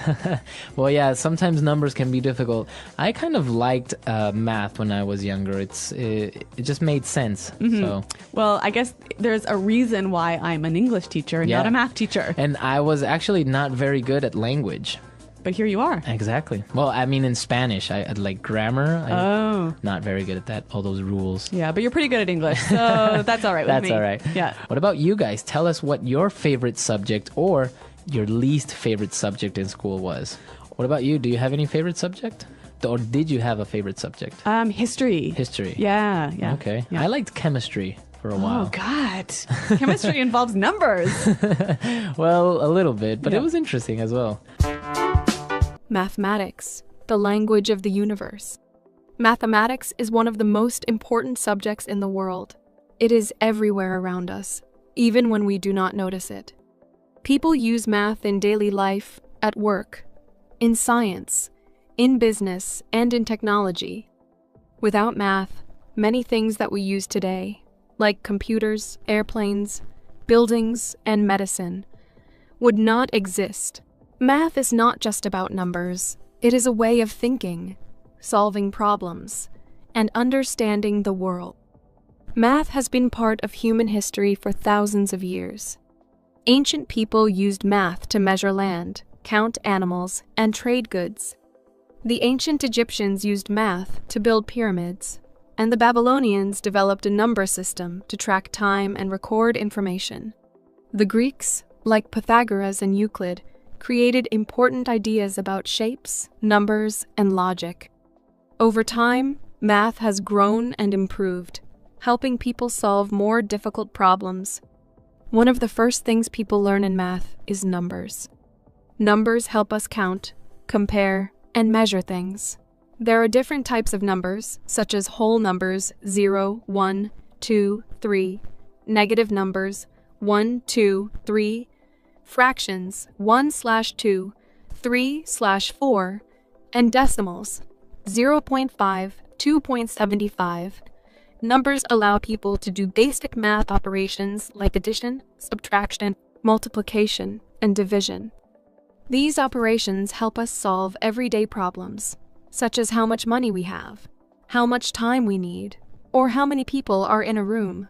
Well, yeah, sometimes numbers can be difficult. I kind of liked math when I was younger. It just made sense. So. Well, I guess there's a reason why I'm an English teacher and not a math teacher. And I was actually not very good at language. But here you are. Exactly. Well, I mean, in Spanish, I like grammar. Not very good at that, all those rules. Yeah, but you're pretty good at English, so that's all right with me. That's all right. Yeah. What about you guys? Tell us what your favorite subject or your least favorite subject in school was. What about you? Do you have any favorite subject? Or did you have a favorite subject? History. History. Yeah. Okay. Yeah. I liked chemistry for a while. Oh, God. Chemistry involves numbers. Well, a little bit, but it was interesting as well. Mathematics, the language of the universe. Mathematics is one of the most important subjects in the world. It is everywhere around us, even when we do not notice it. People use math in daily life, at work, in science, in business, and in technology. Without math, many things that we use today, like computers, airplanes, buildings, and medicine, would not exist. Math is not just about numbers. It is a way of thinking, solving problems, and understanding the world. Math has been part of human history for thousands of years. Ancient people used math to measure land, count animals, and trade goods. The ancient Egyptians used math to build pyramids, and the Babylonians developed a number system to track time and record information. The Greeks, like Pythagoras and Euclid, created important ideas about shapes, numbers, and logic. Over time, math has grown and improved, helping people solve more difficult problems. One of the first things people learn in math is numbers. Numbers help us count, compare, and measure things. There are different types of numbers, such as whole numbers 0, 1, 2, 3, negative numbers 1, 2, 3, fractions 1/2, 3/4, and decimals 0.5, 2.75. Numbers allow people to do basic math operations like addition, subtraction, multiplication, and division. These operations help us solve everyday problems, such as how much money we have, how much time we need, or how many people are in a room.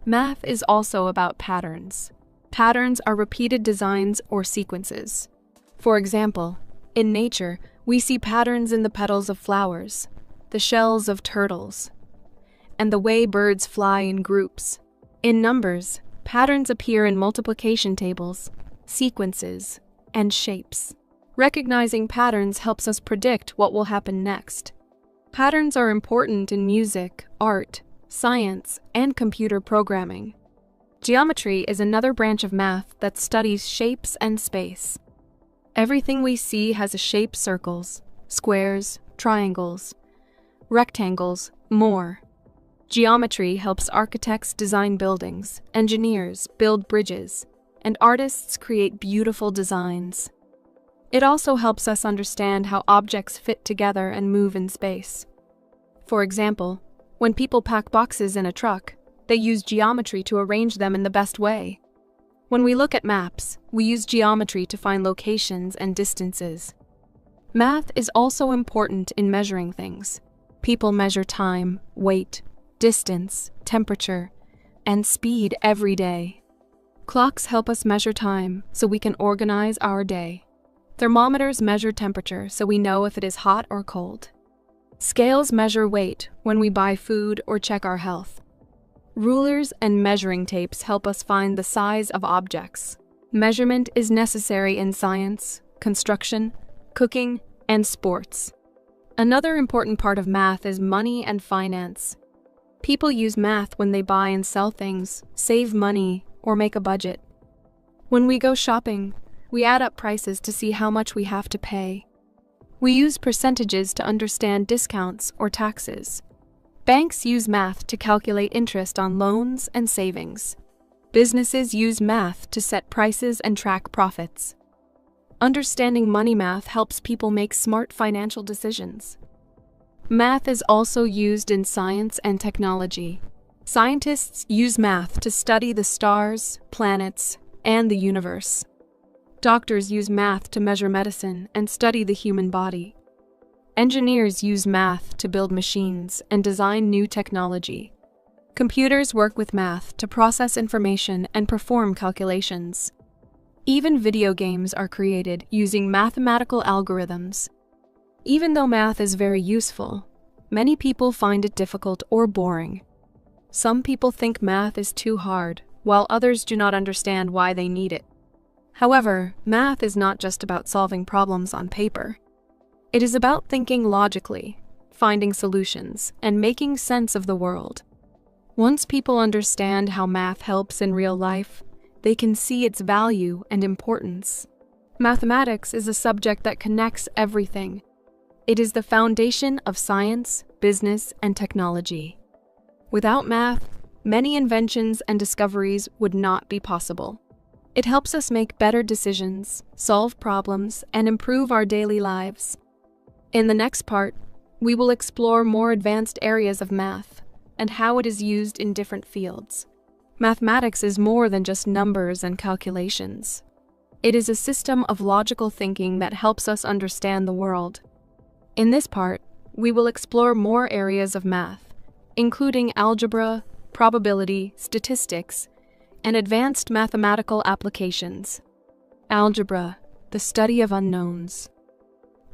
Math is also about patterns. Patterns are repeated designs or sequences. For example, in nature, we see patterns in the petals of flowers, the shells of turtles, and the way birds fly in groups. In numbers, patterns appear in multiplication tables, sequences, and shapes. Recognizing patterns helps us predict what will happen next. Patterns are important in music, art, science, and computer programming. Geometry is another branch of math that studies shapes and space. Everything we see has a shape: circles, squares, triangles, rectangles, more. Geometry helps architects design buildings, engineers build bridges, and artists create beautiful designs. It also helps us understand how objects fit together and move in space. For example, when people pack boxes in a truck, they use geometry to arrange them in the best way. When we look at maps, we use geometry to find locations and distances. Math is also important in measuring things. People measure time, weight, distance, temperature, and speed every day. Clocks help us measure time so we can organize our day. Thermometers measure temperature so we know if it is hot or cold. Scales measure weight when we buy food or check our health. Rulers and measuring tapes help us find the size of objects. Measurement is necessary in science, construction, cooking, and sports. Another important part of math is money and finance. People use math when they buy and sell things, save money, or make a budget. When we go shopping, we add up prices to see how much we have to pay. We use percentages to understand discounts or taxes. Banks use math to calculate interest on loans and savings. Businesses use math to set prices and track profits. Understanding money math helps people make smart financial decisions. Math is also used in science and technology. Scientists use math to study the stars, planets, and the universe. Doctors use math to measure medicine and study the human body. Engineers use math to build machines and design new technology. Computers work with math to process information and perform calculations. Even video games are created using mathematical algorithms. Even though math is very useful, many people find it difficult or boring. Some people think math is too hard, while others do not understand why they need it. However, math is not just about solving problems on paper. It is about thinking logically, finding solutions, and making sense of the world. Once people understand how math helps in real life, they can see its value and importance. Mathematics is a subject that connects everything. It is the foundation of science, business, and technology. Without math, many inventions and discoveries would not be possible. It helps us make better decisions, solve problems, and improve our daily lives. In the next part, we will explore more advanced areas of math and how it is used in different fields. Mathematics is more than just numbers and calculations. It is a system of logical thinking that helps us understand the world. In this part, we will explore more areas of math, including algebra, probability, statistics, and advanced mathematical applications. Algebra, the study of unknowns.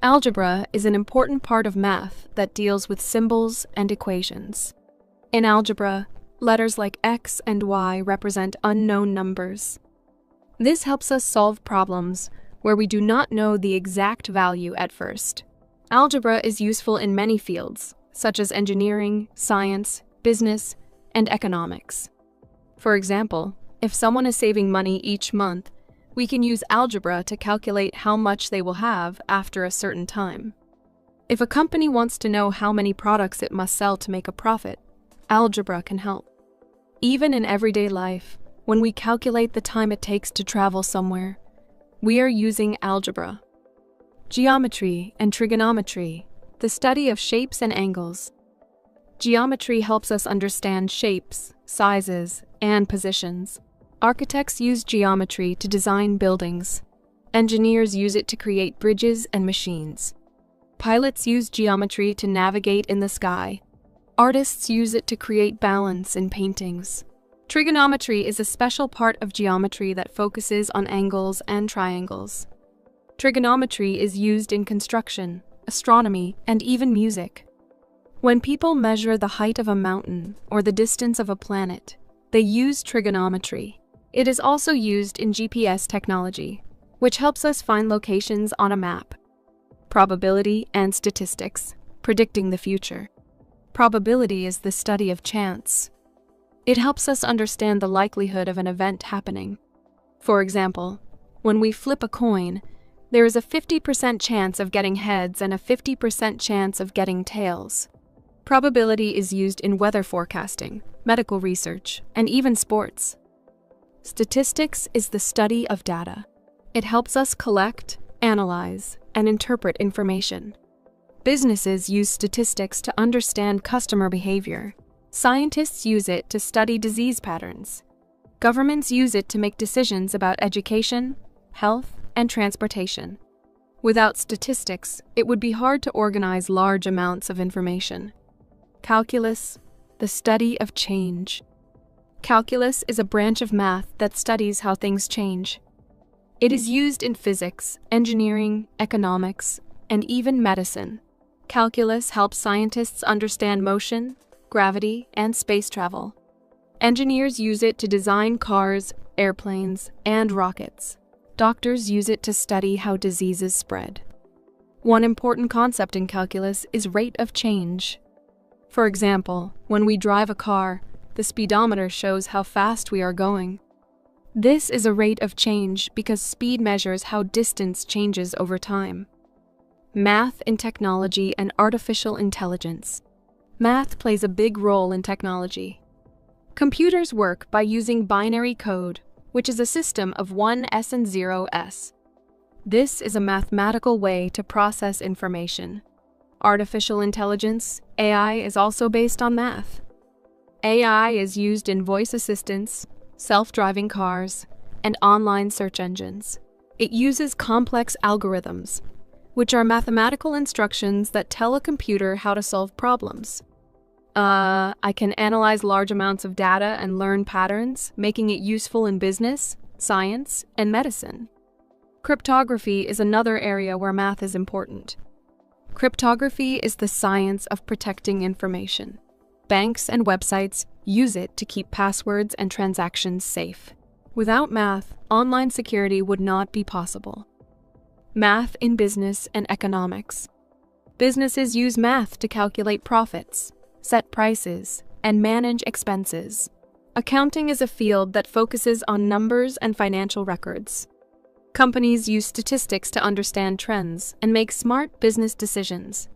Algebra is an important part of math that deals with symbols and equations. In algebra, letters like X and Y represent unknown numbers. This helps us solve problems where we do not know the exact value at first. Algebra is useful in many fields, such as engineering, science, business, and economics. For example, If someone is saving money each month, we can use algebra to calculate how much they will have after a certain time. If a company wants to know how many products it must sell to make a profit, algebra can help. Even in everyday life, when we calculate the time it takes to travel somewhere, we are using algebra. Geometry and trigonometry, the study of shapes and angles. Geometry helps us understand shapes, sizes, and positions. Architects use geometry to design buildings. Engineers use it to create bridges and machines. Pilots use geometry to navigate in the sky. Artists use it to create balance in paintings. Trigonometry is a special part of geometry that focuses on angles and triangles. Trigonometry is used in construction, astronomy, and even music. When people measure the height of a mountain or the distance of a planet, they use trigonometry. It is also used in GPS technology, which helps us find locations on a map. Probability and statistics, predicting the future. Probability is the study of chance. It helps us understand the likelihood of an event happening. For example, when we flip a coin, there is a 50% chance of getting heads and a 50% chance of getting tails. Probability is used in weather forecasting, medical research, and even sports. Statistics is the study of data. It helps us collect, analyze, and interpret information. Businesses use statistics to understand customer behavior. Scientists use it to study disease patterns. Governments use it to make decisions about education, health, and transportation. Without statistics, it would be hard to organize large amounts of information. Calculus, the study of change. Calculus is a branch of math that studies how things change. It is used in physics, engineering, economics, and even medicine. Calculus helps scientists understand motion, gravity, and space travel. Engineers use it to design cars, airplanes, and rockets. Doctors use it to study how diseases spread. One important concept in calculus is rate of change. For example, when we drive a car, the speedometer shows how fast we are going. This is a rate of change because speed measures how distance changes over time. Math in technology and artificial intelligence. Math plays a big role in technology. Computers work by using binary code, which is a system of 1s and 0s. This is a mathematical way to process information. Artificial intelligence, AI, is also based on math. AI is used in voice assistants, self-driving cars, and online search engines. It uses complex algorithms, which are mathematical instructions that tell a computer how to solve problems. I can analyze large amounts of data and learn patterns, making it useful in business, science, and medicine. Cryptography is another area where math is important. Cryptography is the science of protecting information. Banks and websites use it to keep passwords and transactions safe. Without math, online security would not be possible. Math in business and economics. Businesses use math to calculate profits, set prices, and manage expenses. Accounting is a field that focuses on numbers and financial records. Companies use statistics to understand trends and make smart business decisions.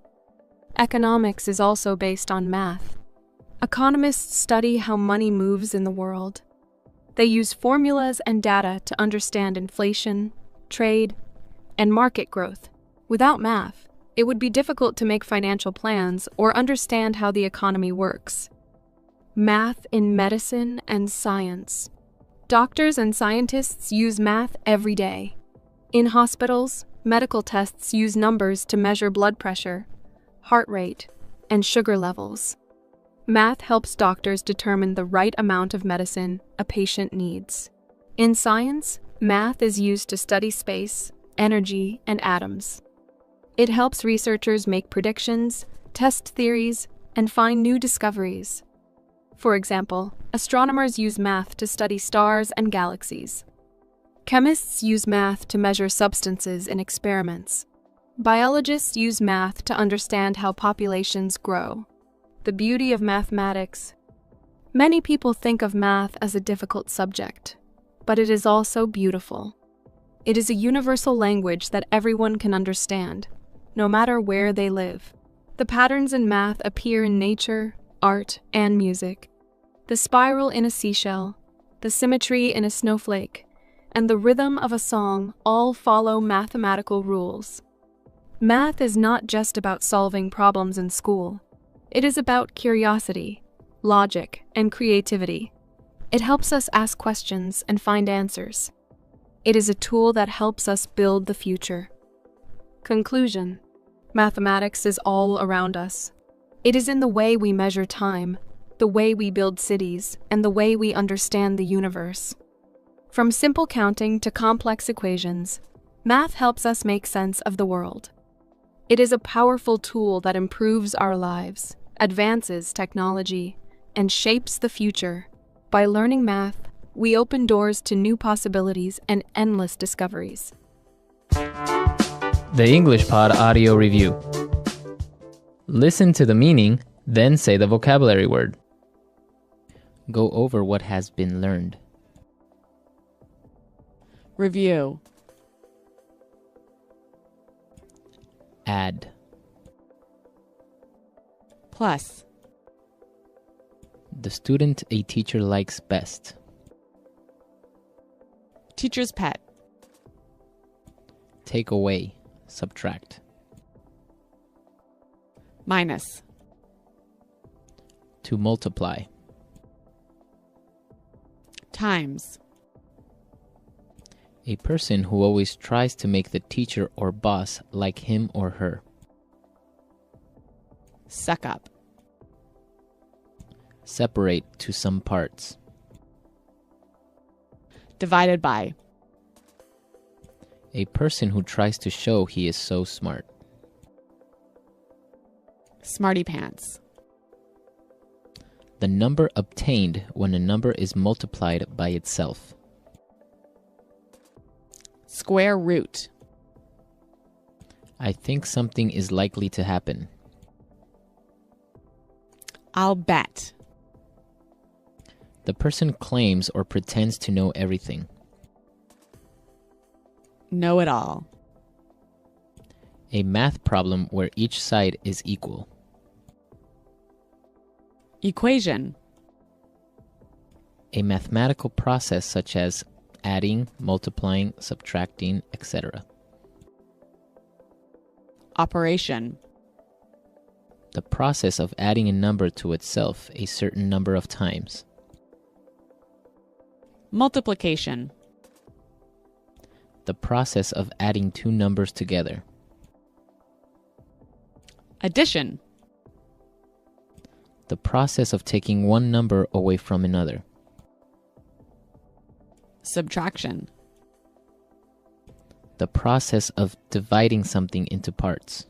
Economics is also based on math. Economists study how money moves in the world. They use formulas and data to understand inflation, trade, and market growth. Without math, it would be difficult to make financial plans or understand how the economy works. Math in medicine and science. Doctors and scientists use math every day. In hospitals, medical tests use numbers to measure blood pressure, heart rate, and sugar levels. Math helps doctors determine the right amount of medicine a patient needs. In science, math is used to study space, energy, and atoms. It helps researchers make predictions, test theories, and find new discoveries. For example, astronomers use math to study stars and galaxies. Chemists use math to measure substances in experiments. Biologists use math to understand how populations grow. The beauty of mathematics. Many people think of math as a difficult subject, but it is also beautiful. It is a universal language that everyone can understand, no matter where they live. The patterns in math appear in nature, art, and music. The spiral in a seashell, the symmetry in a snowflake, and the rhythm of a song all follow mathematical rules. Math is not just about solving problems in school. It is about curiosity, logic, and creativity. It helps us ask questions and find answers. It is a tool that helps us build the future. Conclusion: mathematics is all around us. It is in the way we measure time, the way we build cities, and the way we understand the universe. From simple counting to complex equations, math helps us make sense of the world. It is a powerful tool that improves our lives, advances technology, and shapes the future. By learning math, we open doors to new possibilities and endless discoveries. The English Pod Audio Review. Listen to the meaning, then say the vocabulary word. Go over what has been learned. Review. Add. Plus. The student a teacher likes best. Teacher's pet. Take away. Subtract. Minus. To multiply. Times. A person who always tries to make the teacher or boss like him or her. Suck up. Separate to some parts. Divided by. A person who tries to show he is so smart. Smarty pants. The number obtained when a number is multiplied by itself. Square root. I think something is likely to happen. I'll bet. The person claims or pretends to know everything. Know it all. A math problem where each side is equal. Equation. A mathematical process such as adding, multiplying, subtracting, etc. Operation. The process of adding a number to itself a certain number of times. Multiplication. The process of adding two numbers together. Addition. The process of taking one number away from another. Subtraction. The process of dividing something into parts.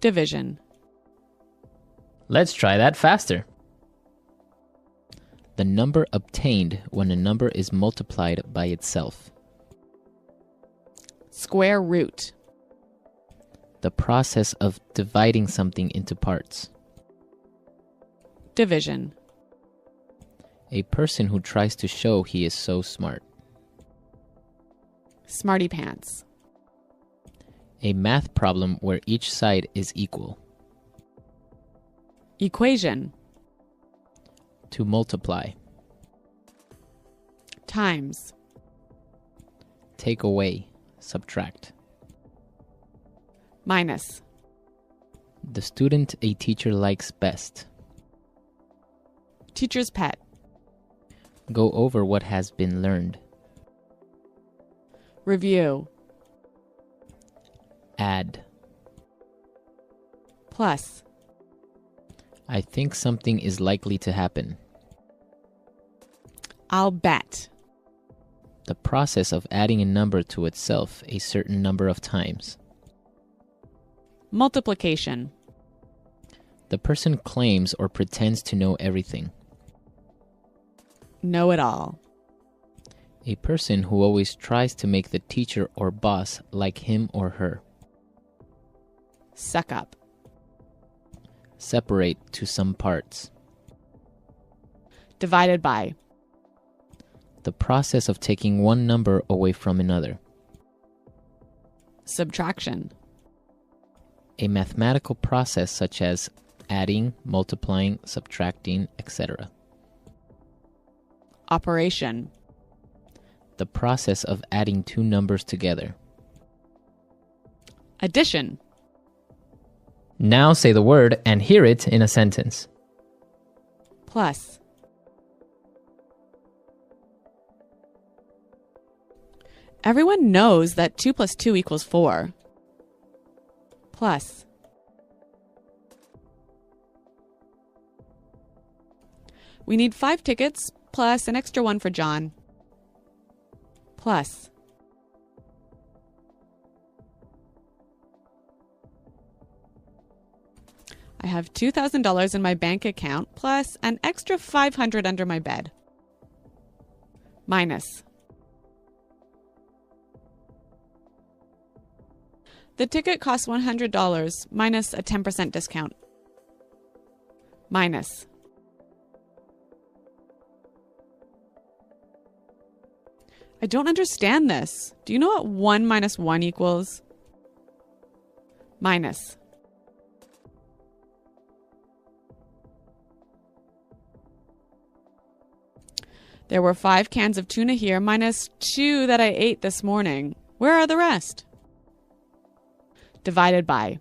Division. Let's try that faster. The number obtained when a number is multiplied by itself. Square root. The process of dividing something into parts. Division. A person who tries to show he is so smart. Smarty pants. A math problem where each side is equal. Equation. To multiply. Times. Take away. Subtract. Minus. The student a teacher likes best. Teacher's pet. Go over what has been learned. Review. Add. Plus. I think something is likely to happen. I'll bet. The process of adding a number to itself a certain number of times. Multiplication. The person claims or pretends to know everything. Know it all. A person who always tries to make the teacher or boss like him or her. Suck up. Separate to some parts. Divided by. The process of taking one number away from another. Subtraction. A mathematical process such as adding, multiplying, subtracting, etc. Operation. The process of adding two numbers together. Addition. Now say the word and hear it in a sentence. Plus. Everyone knows that 2 plus 2 equals 4. Plus. We need 5 tickets plus an extra one for John. Plus. I have $2,000 in my bank account plus an extra $500 under my bed. Minus. The ticket costs $100 minus a 10% discount. Minus. I don't understand this. Do you know what 1 minus 1 equals? Minus. There were 5 cans of tuna here minus 2 that I ate this morning. Where are the rest? Divided by.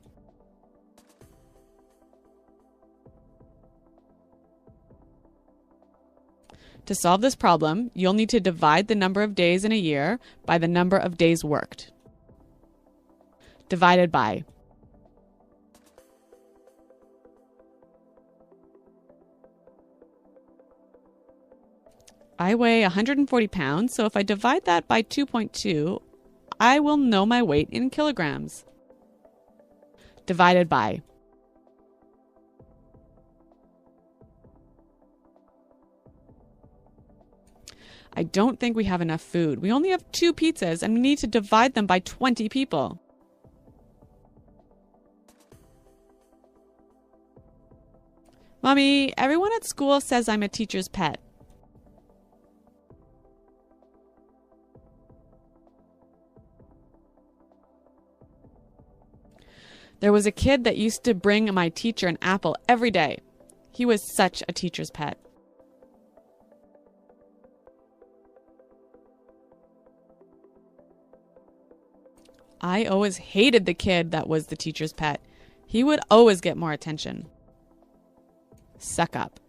To solve this problem, you'll need to divide the number of days in a year by the number of days worked. Divided by. I weigh 140 pounds, so if I divide that by 2.2, I will know my weight in kilograms. Divided by. I don't think we have enough food. We only have 2 pizzas and we need to divide them by 20 people. Mommy, everyone at school says I'm a teacher's pet. There was a kid that used to bring my teacher an apple every day. He was such a teacher's pet. I always hated the kid that was the teacher's pet. He would always get more attention. Suck up.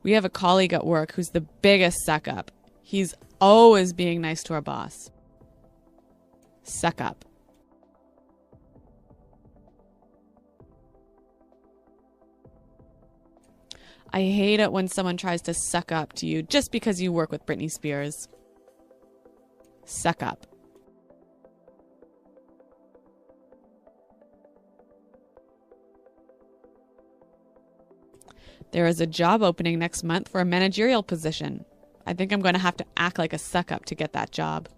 We have a colleague at work who's the biggest suck up. He's always being nice to our boss. Suck up. I hate it when someone tries to suck up to you just because you work with Britney Spears. Suck up. There is a job opening next month for a managerial position. I think I'm going to have to act like a suck up to get that job.